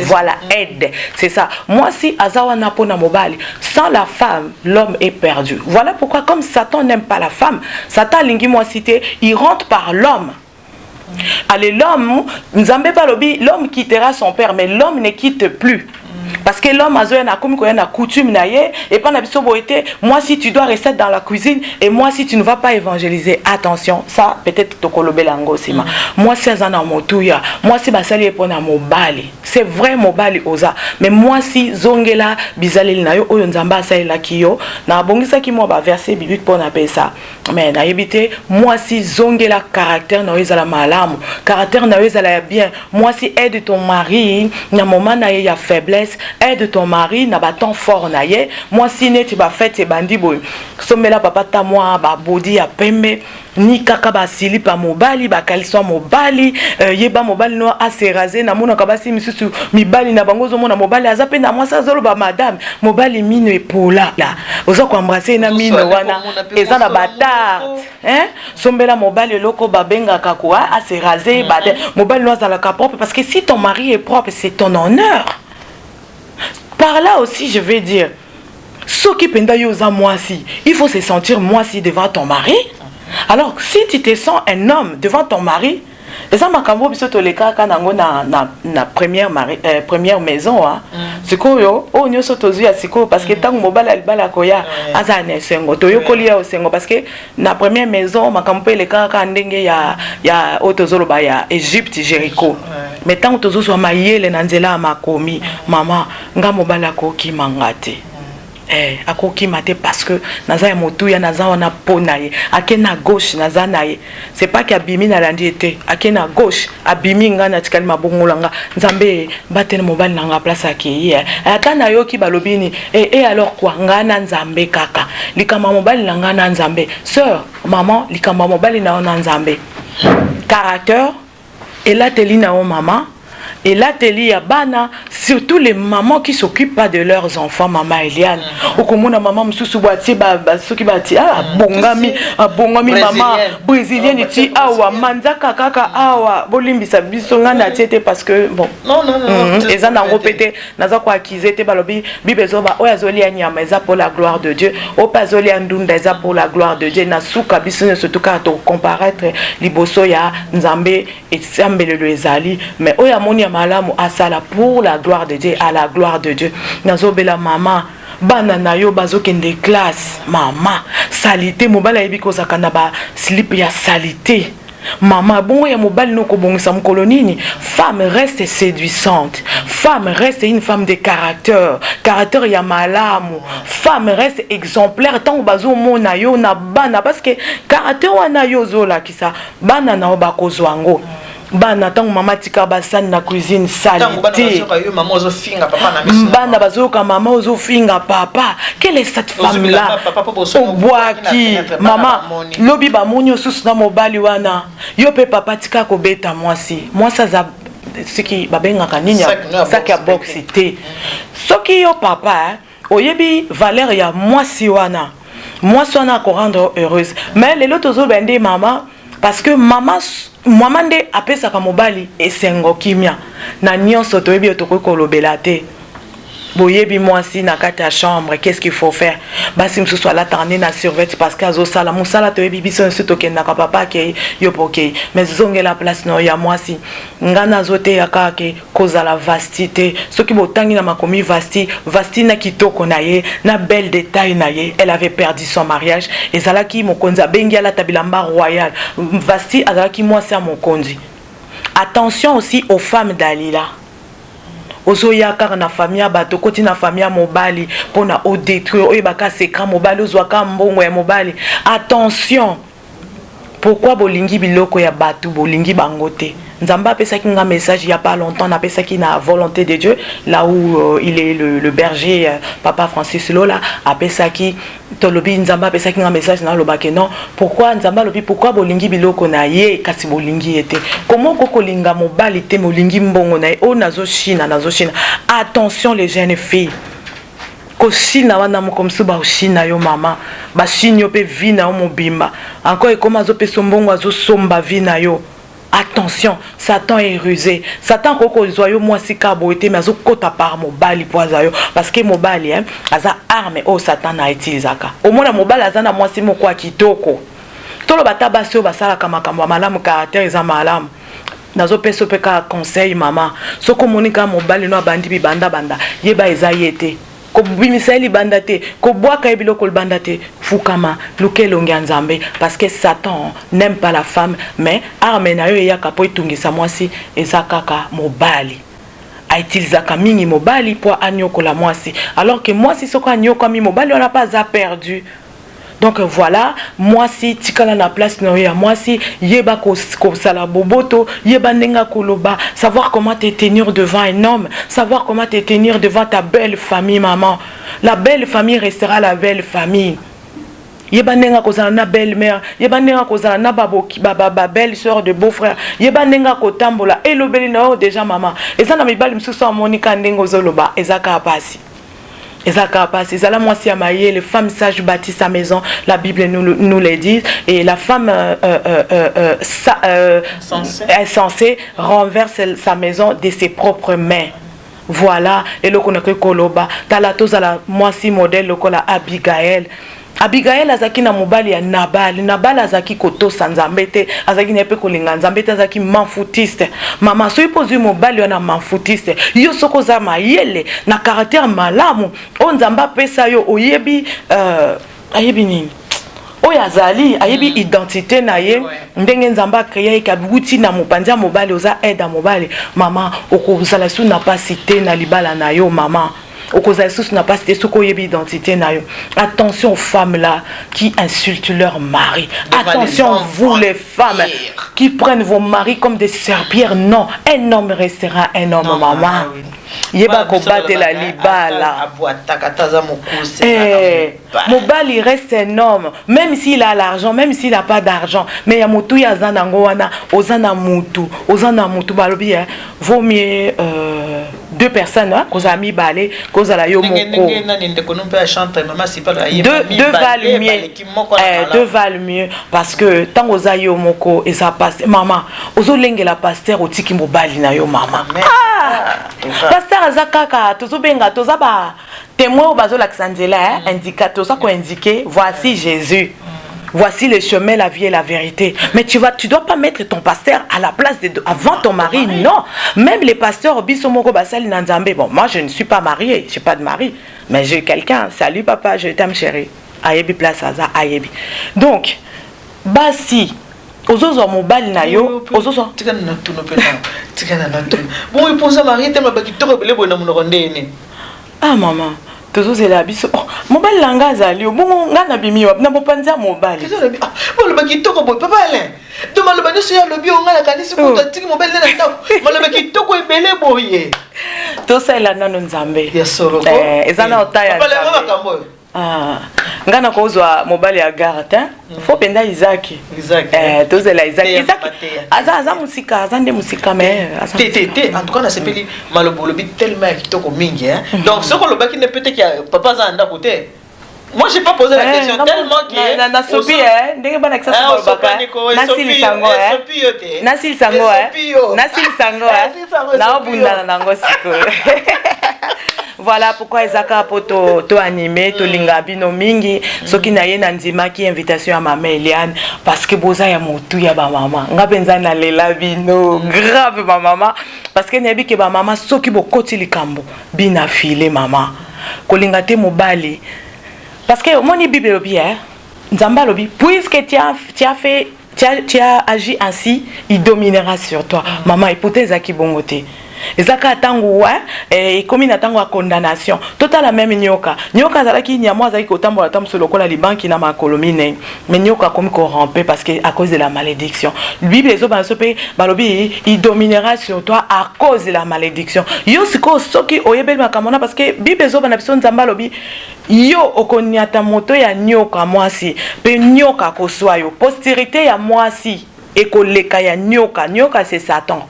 voilà, aide. C'est ça. Moi, si Azawana Pona Mobali, sans la femme, l'homme est perdu. Voilà pourquoi, comme Satan n'aime pas la femme, Satan, moi cité, il rentre par l'homme. Allez, l'homme, l'homme quittera son père, mais l'homme ne quitte plus. Parce que l'homme a une coutume, et pas moi si tu dois rester dans la cuisine, et moi si tu ne vas pas évangéliser, attention, ça peut-être Tokolobelango Sima. Moi si Azana Motouya, moi si Basali est pour Mobali, c'est vrai Mobali Oza, mais moi si Zongela Bizalil Nayo, Oyonzamba Saïla Kiyo, na Bongisa qui m'a versé biblique pour n'appeler ça. Mais na yébité, moi si Zongela caractère Nayo la malamu, caractère Nayo la bien, moi si aide ton mari, na moment Nayo ya faiblesse, aide ton mari na baton fort na ye. Moi si ne tu vas faire tes bandits boy somela papa ta moi ba body ya pembe ni kaka ba sili pa mobali ba kaliso mobali yeba mobali no ase rasé na mona kabasi misusu mibali na bango zo mona mobali azape na moi sa zolo ba madame mobali mino epola la ozo ko embrasser na mino wana eza na batard hein sombela mobali loko ba benga kakwa ase rasé ba mobali no azala ka propre parce que si ton mari est propre c'est ton honneur. Par là aussi, je vais dire, ce qui penda yosa moi si, il faut se sentir moi si devant ton mari. Alors, si tu te sens un homme devant ton mari, et ça m'a cambo biso toleka kana na première maison hein. Siko yo o nyo sotozu ya siko parce que tant mobala albala koya azane sengo to yo kolia o sengo parce que na première maison makambo le kaka ndenge ya otozolo ba ya Égypte Jéricho. Mais tant tozo so mayele na nzela makomi mama nga mobala ko ki mangate. Akoki mate parce que naza ya motuya naza wana ponaye akena gauche naza naye c'est pas que abimi na landi été akena gauche abimi nga na tikali mabongolanga nzambe batene mobali nanga place akeye ata na yoki balobini et alors quoi nga na nzambe kaka likama mobali nanga na nzambe sœur maman likama mobali na nzambe caractère et là telina o maman. Et là, Téli Bana, surtout les mamans qui s'occupent pas de leurs enfants, maman Eliane. Ou comme on a maman Moussou Boati, ceux qui bâtit, bongami, maman, brésilienne, iti, awa, manzaka, kaka, awa, bolimbi, sa bisonga, na tiete, parce que, bon. Non. Et ça, n'a répété, n'a pas quoi qu'ils étaient, balobi, bibezoba, oazoli anyama, eza pour la gloire de Dieu, opazoli andunda, eza pour la gloire de Dieu, na souka, bisone, surtout quand on comparaître, liboso ya, nzambe, et sambele le ezali, mais oya moni malamu asala pour la gloire de Dieu, à la gloire de Dieu. Nazobela maman banana yo bazokende classe maman salité mobala ebiko zakana ba slip ya salité. Maman, bon, il y a mobile no kobongisa mkolonini. Femme reste séduisante. Femme reste une femme de caractère. Caractère ya malamu. Femme reste exemplaire. Tant que bazo mona yo na bana parce que caractère wana yo zola kisa bana na obako zwango. Bana tangu mama tika basani na cuisine salité. Bana bazoka mama ozo finga papa. Quelle est cette femme là? Au bois qui maman lobi ba monyo susu na mobali wana. Yo pe papa tika ko beta moi si. Moi ça za ce qui babenga kaninya ça qui a boxité. Ce qui yo papa oyebi valeur ya moi si wana. Moi ça na ko rendre heureuse. Mais les autres ozo bende maman parce que maman Mwamande apesa ka mobali esengo kimia na nyonso toyebi otoko kolobela te boyebi mwasi na kati ya chambre qu'est-ce qu'il faut faire basi msusu ala tarné na survêt parce que azo sala musala toyebi biso nsu tokenda ka papa ke yopoke mais zongela place no ya mwasi ngana zote ya kake kozala vastité soki botangi na makomi vasti na kitoko na ye na belle détail na ye elle avait perdu son mariage ezalaki mokonzi bengi ala tabilamba royal vasti azalaki mwasi ya mokonzi. Attention aussi aux femmes d'Alila. ozoya kaka na famille bato koti na famille mobali pona o détruire oyo baka secret mobali ozwaka mbongo ya mobali. Attention, pourquoi bolingi biloko ya bato bolingi bango te? Nzamba apesaki nga message il y a pas longtemps, na pesaki na volonté de Dieu là où il est le berger papa Francis Lola apesaki tolobi Nzamba apesaki nga message na lobake non pourquoi Nzamba lobi pourquoi bolingi biloko na ye kasi bolingi ete comment kokolinga mobali te molingi mbongo na ye o nazo china. Attention les jeunes filles ko china wana mo comme ça ba china yo mama ba chine yo pe vina o mobimba encore comme azo pe sombongo azo somba vina yo. Attention, Satan est rusé. Satan koko zoyo moi si kabo ete mais azo kota par mobali poaza yo parce que mobali hein aza arme o Satan a utilisaka. Au moins mobali azana moi si moko kitoko. Tolo bataba sio basala kama kama malamu caractère za malamu. Nazo peso peka conseil mama. Soko monika mobali no bandi bi banda yeba eza yete. Ko bimiseli bandate ko boaka biloko le bandate fukama luke longi nzambe parce que Satan n'aime pas la femme mais arme na yo ya kapo itungisa mwasi ezakaka mobali aitilizaka mingi mobali pour anyokola mwasi alors que mwasi soko anyoko mi mobali on n'a pas à perdu. Donc voilà, moi si tikala na place na ya moi si yeba ko sala boboto, yeba nenga koloba, savoir comment te tenir devant un homme, savoir comment te tenir devant ta belle famille maman. La belle famille restera la belle famille. Yeba nenga ko sala na belle mère, yeba nenga ko sala na baboki baba belle sœur de beau-frère, yeba nenga ko tambola elobeli na déjà maman. Et ça na mibali msusu amonika ndengo zoloba ezaka pasi. Ezala moi si amaye, les femmes sages bâtissent sa maison, la Bible nous le dit, et la femme insensée renverse sa maison de ses propres mains. Voilà, et le konake koloba, talatos à la moi si modèle le kola Abigail. Abigail azaki na mobali ya Nabal azaki koto sanzambete azaki nepe kolinga nzambete azaki manfoutiste mama so ipozi mobali wana manfoutiste yo soko za mayele na caractère malamu o nzamba pesa yo oyebi ayebi nini oya zali ayebi identité na ye ndenge nzamba créé kabuti na mopanza mobali oza aide mobali mama okozala su na pas cité na libala na yo mama. n'a pas identité. Attention aux femmes là qui insultent leur mari. Attention vous les femmes qui prennent vos maris comme des serpillères. Non, un homme restera un homme, maman. Yeba ko battre la libala. Mobali reste un homme, même s'il a l'argent, même s'il n'a pas d'argent. Mais ya mutu ya zanango wana, ozana mutu balobi vaut mieux deux personnes hein, cause ami balé, cause la yo moko. Deux valent mieux parce que tant oza yo moko et ça passe maman, ozo lenge la pasteur otiki mobali na yo maman. Pasteur azakaka tozo benga toza ba témoin au bazo l'accendela indicateur ça ko indiquer voici Jésus. Voici le chemin, la vie et la vérité. Mais tu dois pas mettre ton pasteur à la place avant ton mari. Non. Même les pasteurs bisomoko basali nanzambe. Bon, moi je ne suis pas mariée, j'ai pas de mari, mais j'ai quelqu'un. Salut papa, je t'aime chérie. Ayebi place aza ayebi. Donc, basi ozozo mobali na yo, ozozo
tika na tuno pena. Bon, il pense à marier tellement ba kitoko bele bona munondene.
Ah maman. Toujours c'est la biso. Mobile langa zali bongo ngana bimi na bopanza mobile.
Bon le bakitoko boy papa Alain. To malo bani so ya lobi ngana kanisi ko tiki mobile na ndako. Malo bakitoko ebele boye.
To sala nano nzambe.
Ya soro.
Ezana otaya.
Papa le makambo.
Ah, ngana kozwa mobile ya garde hein. Faut penda Isaac. To sala Isaac. Aza musika, azande musika mais
en tout cas on a sepeli malobolo bi tellement kitoko mingi hein. Donc ce qu'on le baki ne peut-être que papa za anda côté. Moi j'ai pas posé la question tellement que
na sopi hein, ndenge bana kisa so baka. Nasil sango hein. Nasil sango hein. Na obunda na ngo siko. Voilà pourquoi Ezaka poto to animé to linga bino mingi soki na ye na ndima ki invitation à maman Eliane parce que boza ya motu ya ba maman nga benza na lela bino grave ba maman parce que nebi ke ba maman soki bokoti likambo bina filé maman kolinga te mobali parce que moni bible bien nzamba lobi puisque tu as agi ainsi il dominera sur toi maman hypothèse aki bongote ezaka tango et comme na tango à condamnation total la même nyoka zalaki nyamo azaki kotambola tamso lokola libanki na makolomine mais nyoka comme corrompé parce que à cause de la malédiction Bible les autres bansope balobi il dominera sur toi à cause de la malédiction yo siko soki oyebeli makamona parce que Bible les autres banapison nzamba lobi yo okonyata moto ya nyoka mwasi pe nyoka koswa yo postérité ya mwasi ekoleka ya nyoka c'est Satan.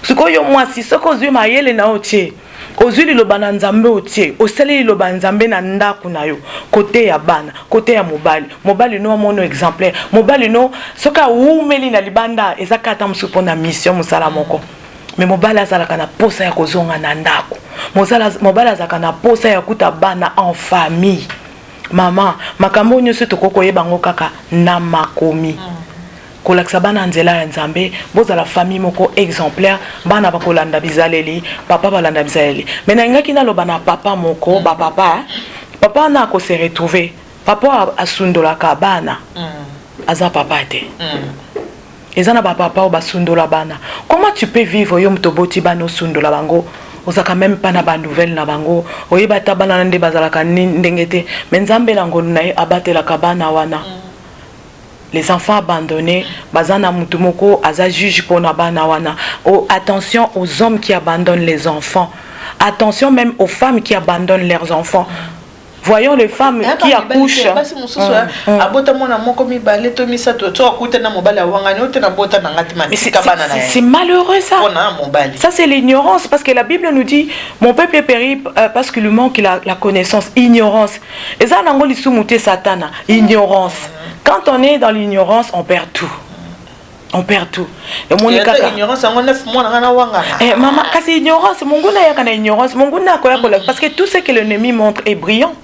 Sikoyo mwasi soko ozwi mayele na otie ozwi liloba na nzambe otie osali liloba nzambe na ndaku na yo kote ya bana kote ya mobali no mono exemplaire mobali no soka umeli na libanda ezaka ata musupo na mission musala moko mais mobali azalaka na posa ya kozonga na ndaku mobali azalaka na posa ya kuta bana en famille mama makambo nyonso tokokoyeba ngo kaka na makomi kolakisa bana nzela ya nzambe bozala famille moko exemplaire bana bakolanda bizaleli papa balanda bizaleli mais na ngaki na loba na papa moko ba papa na ko se retrouver papa asundolaka bana aza papa te ezana ba papa basundola bana comment tu peux vivre yo mtoboti bana osundola bango ozaka même pas na ba nouvelle na bango oyeba ta bana nde bazalaka ndengete mais nzambe na ngolu na abatelaka bana wana les enfants abandonnés bazana mutumoko aza juge pour na bana wana. Oh, attention aux hommes qui abandonnent les enfants, attention même aux femmes qui abandonnent leurs enfants. Voyons les femmes qui accouchent. C'est malheureux ça. Ça c'est l'ignorance parce que la Bible nous dit mon peuple est péri parce que lui manque la connaissance, ignorance. Et ça n'a pas satana, ignorance. Quand on est dans l'ignorance, on perd tout. On perd tout. Et mon ignorance, maman, kasi ignorance, mon goût n'a ignorance, mon goût n'a parce que tout ce que l'ennemi montre est brillant.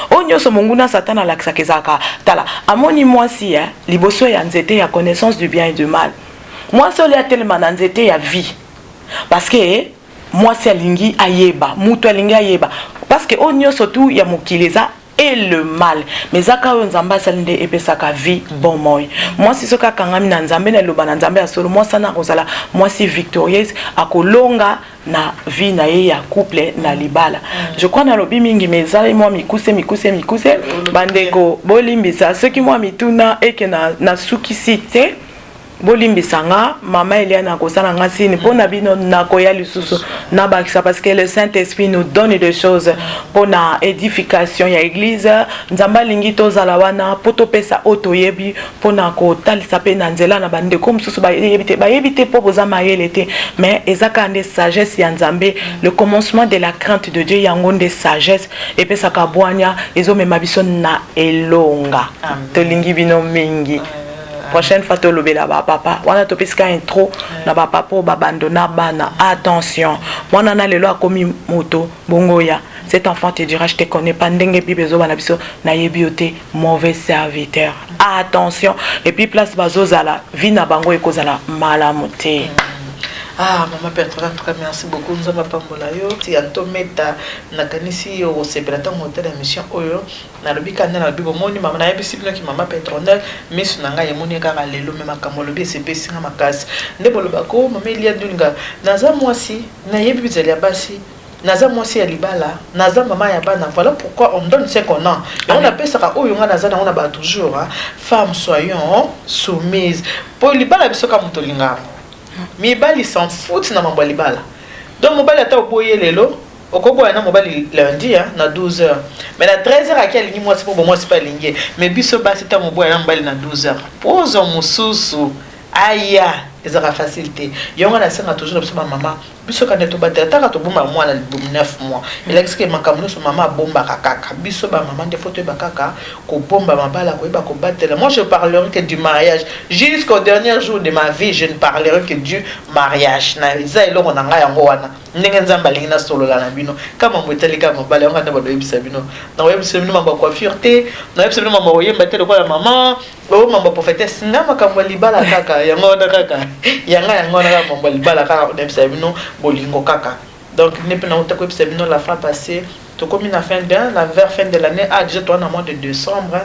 Onyo so monguna satana la kezaka tala amoni moi si liboso ya nzete ya connaissance du bien et du mal. Moi seul ya tellement nzete ya vie. Parce que moi c'est lingi ayeba, muto lingi ayeba. Parce que onyo surtout ya mokileza et le mal. Mais zaka nzamba salinde epesaka vie bon moi. Moi si soka kangami na nzambe na loba na nzambe asolo moi sana kozala moi si victorieuse akolonga na vie na ye ya couple na libala. Je crois na lobi mingi mezali moi mikuse bandeko bolimbisa ceux qui moi mituna et que na sukisite bolimbisanga mama Eliana kosala ngasi ni pona bino na koya lisusu na bakisa parce que le Saint-Esprit nous donne des choses pour na édification ya église nzamba lingi tozala wana poto pesa otoyebi pona ko talisa pe na nzela na bande comme susu ba yebite po boza mayele te mais ezaka nde sagesse ya nzambe le commencement de la crainte de Dieu yango nde sagesse et pesa ka bwanya ezomema biso na elonga to lingi bino mingi. Prochaine fois, tu as papa. On a topé intro. Na papa pour abandonner bana. Attention. Moi, on a le loi comme moto. Bongoya. Cet enfant te dira, je te connais pas. N'engue pi bezo banabiso. Na yebiote mauvais serviteur. Attention. Et puis place bazozala. Vina bango ekozala malamote.
Ah, maman Bertrand, en tout cas, merci beaucoup. Nous avons pas molayo. Si Antometa nakanisi au sepelata motel émission oyo na lobi kana na lobi bomoni maman na yebisi bino ki maman Petronel mais sunanga yemoni kaka lelo mema kamolobi sepesi nga makasi. Nde bolobako maman Elia Dunga naza mwasi na yebi bizali ya basi. Naza mwasi ya libala, naza maman ya bana. Voilà pourquoi on donne ce qu'on a. Et on appelle ça au yonga naza na on a toujours femmes soyons soumises. Pour libala bisoka mutolinga. Mibali s'en fout na mambo libala. Donc mobali ata oboye lelo, okoboya na mobali lundi na 12h. Mais na 13h akia lingi moi c'est pour moi c'est pas lingi. Mais biso ba c'est ta moboya na mobali na 12h. Pose mususu. Aya, ezaka facilité. Yonga na senga toujours biso ba maman. Biso kana to batela taka to bomba moi na 9 mois. Il existe que makamno so maman bomba kaka. Biso ba maman de photo ba kaka ko bomba mabala ko ba ko batela. Moi je parlerai que du mariage jusqu'au dernier jour de ma vie, je ne parlerai que du mariage. Na za eloko na nga yango wana. Ndenge nzamba lingi na solo la na bino. Kama mbeteli kama mabala nga ndaba do yebisa bino. Na yebisa bino mamba coiffure te, na yebisa bino mamba oyemba te ko la maman, o mamba prophétesse nga makambo libala kaka yango na kaka. Yanga na mamba libala kaka na yebisa bino bolingo kaka. Donc ne peut pas te yebisa bino la fois passée. To comme la fin de l'année déjà toi en mois de décembre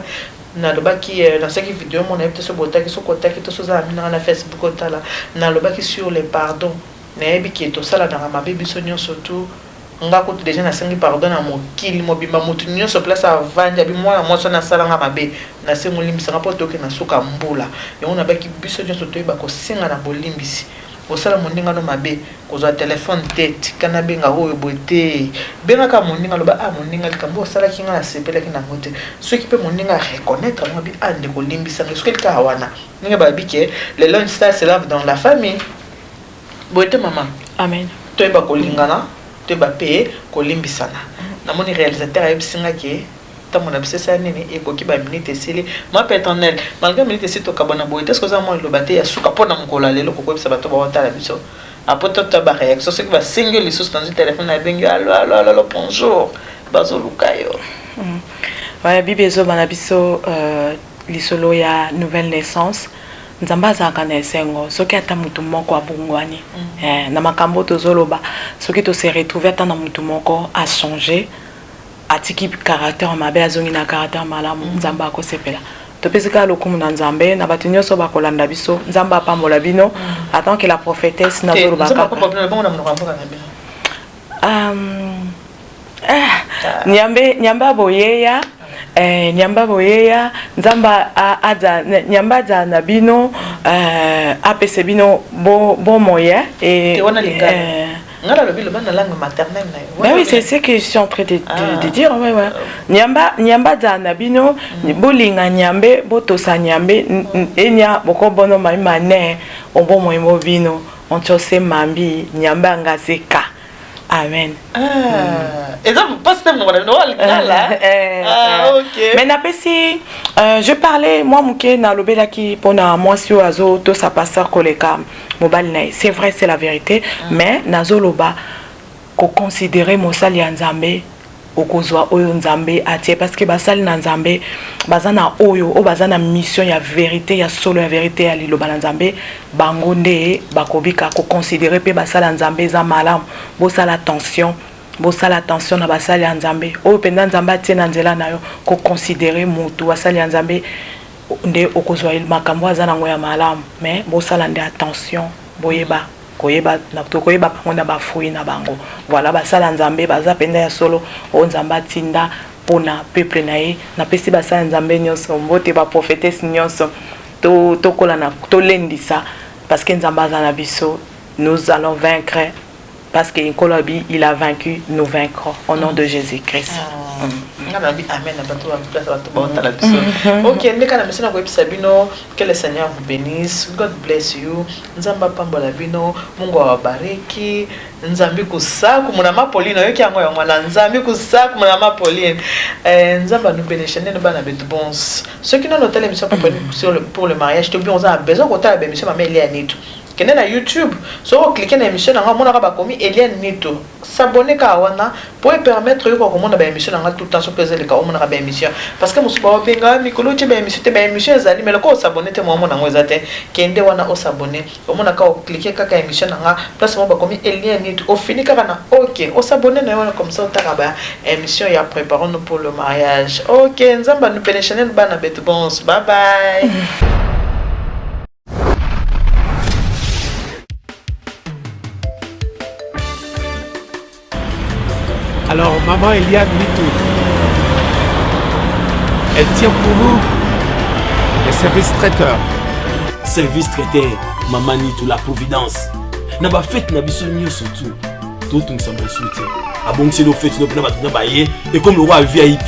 na loba qui dans cette vidéo mon invité sur botaki sur contact tout ça na Facebook otala na loba qui sur les pardons nayebi ki tosalanaka mabe biso nyonso tu nga kutu déjà nasengi pardon na mokili mobimba motu nyonso place avandi abi mwana mwasi nasalanga mabe nasengi olimbisanga mpo toke na suka mbula yango nabaki biso nyonso toyeba kosenga na bolimbisi osala moninga no mabe kozwa telefone te tika nabenga oyo boye te bengaka moninga loba moninga likambo osalaki nga nasepelaki nango te soki mpe moninga areconnaître yango abi ndeko olimbisanga soki elika wana ndenge babi ke lelo ça se lave dans la famille boye te mama
amen
toyeba kolingana toyeba mpe kolimbisana namoni réalisateur ayebisinga ke ntango na biso esala nini ekoki baminute esili ma péternel malgré minute esi tokabona boye te soki oza mwa eloba te ya suka mpo na mokolo ya lelo kokoyebisa bato baotala biso apo tota baréaction soki basengi lisusu na telefone abengi alo bonjour bazoluka yo
bible ezoba na biso lisolo ya nouvelle naissance nzambe azalaka na esengo soki ata mutu moko abungwani na makambo tozoloba soki tose retrouve ata na mutu moko achange atiki caractère mabe azongi na caractère malamu nzambe akosepela topesi kaka lokumu na nzambe na bato nyonso bakolanda biso nzambe apambola bino attend que la prophétesse nazoloba kaka nyambe aboyeya nyamba boyeya nzamba nyamba za na bino apese bino bo moyen et
ngala le bilo bana langue maternelle
ben oui c'est ce que je suis en train de dire ouais nyamba za na bino bolinga nyambe botosa nyambe enya boko bono maima ne ombo moimo bino on chose mambi nyamba ngazeka amen.
Et donc, pas ce ok.
Mais n'apesi, je parlais, moi, mouké, na lobela qui, pona, moi, si oazo, to sa passeur koleka, mobile nae. C'est vrai, c'est la vérité, mais, nazo loba, ko considérer mosali nzambe, okozwa oyo nzambe atie, parce que basali na nzambe, bazana oyo, o bazana mission ya vérité, ya solo ya vérité, ya liloba nzambe, bangonde, bakobika, ko considérer pe basala nzambe, za malam, bo sala attention, na basali ya nzambe oyo penda nzambe atie na nzela na yo ko considérer mutu basali ya nzambe nde okozwa makambo aza nango ya malamu mais bosala nde attention boyeba koyeba na tokoyeba bango na bafui na bango voilà basala nzambe baza penda ya solo oyo nzambe atinda mpona peuple na ye napesi basala nzambe nyonso mbote baprophétesse nyonso tokola na tolendisa parce que nzambe aza na biso nous allons vaincre. Parce que Nkolobi, il a vaincu, nous vaincrons. Au nom de Jésus-Christ.
Amen. Ok, que le Seigneur vous bénisse. God bless you. Nzamba pambola bino. Mungu awabariki. Nzambi kusaku munama Pauline. Yoki yango ya mwana. Nzambi kusaku munama Pauline. Nzamba nous bénisse. Nous bana betu bons. Ceux qui n'ont noté l'émission pour le mariage, t'oublies, on a besoin qu'on t'a l'émission ma mère Léanitou. Kende na YouTube, so cliquer na émission na mona ka bakomi Eliane Nito. S'abonner ka wana pour permettre yo ko mona ba émission na tout le temps so pèse le ka mona ba émission parce que musu ba benga mikolo ti ba émission ezali mais ko s'abonner te mona ngo ezate kende wana o s'abonner o mona ka cliquer ka émission na place mo bakomi Eliane Nito o fini ka na OK o s'abonner na wana comme ça o taka ba émission ya préparons-nous pour le mariage. OK, nzamba nous pénéchanel bana betu bons. Bye bye.
Alors, maman Eliane Nitou, elle tient pour vous les services traiteurs.
Service traiteur, maman Nitou, la providence. Na ba fête na biso nyonso tout. Tout nous sommes souhaité. Ah bon, c'est nos fêtes, nos plans, nos baillés, et comme le roi VIP.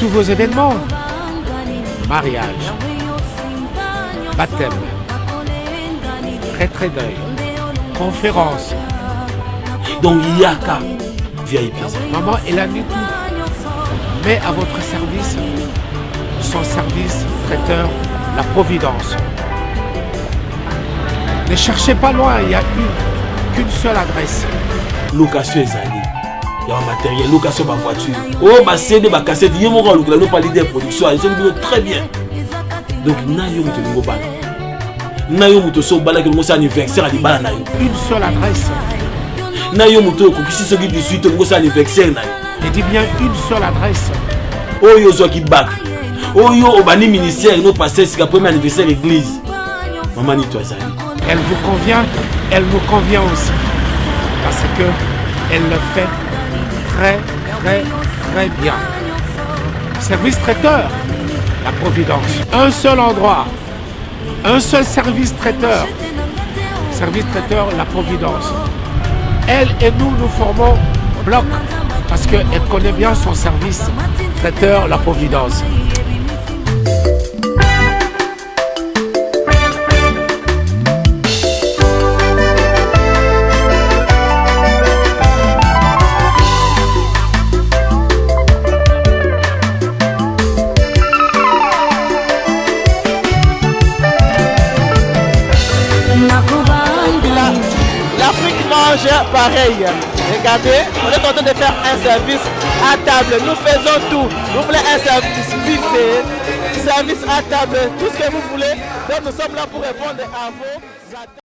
Tous vos événements, mariage, baptême, retrait d'œil, conférence.
Donc il y a qu'à VIP.
Maman Eliane Nitou met à votre service son service traiteur, la providence. Ne cherchez pas loin, il n'y a qu'une seule adresse.
Location ezali. Il y a un matériel, location de ma voiture. Oh, ma CD, ma cassette, il y a mon rôle, nous parlons de production, ils ont très bien. Donc, nayo muto ngo bana. Nayo muto so bala que nous anniversaire à libala nayo.
Une seule adresse.
Nayo muto ko kisi soki 18 ngo anniversaire nayo.
Je dis bien une seule adresse.
Oyo zo ki back. Oyo obani ministère no passer c'est le premier anniversaire église. Maman ni toi zali.
elle vous convient, elle nous convient aussi. Parce que elle le fait très, très, très bien. Service traiteur, la Providence. Un seul endroit, un seul service traiteur. Service traiteur, la Providence. Elle et nous, nous formons bloc parce qu'elle connaît bien son service traiteur, la Providence.
L'Afrique mange pareil. Regardez, on est en train de faire un service à table. Nous faisons tout. Vous voulez un service buffet, service à table, tout ce que vous voulez. Donc nous sommes là pour répondre à vos attentes.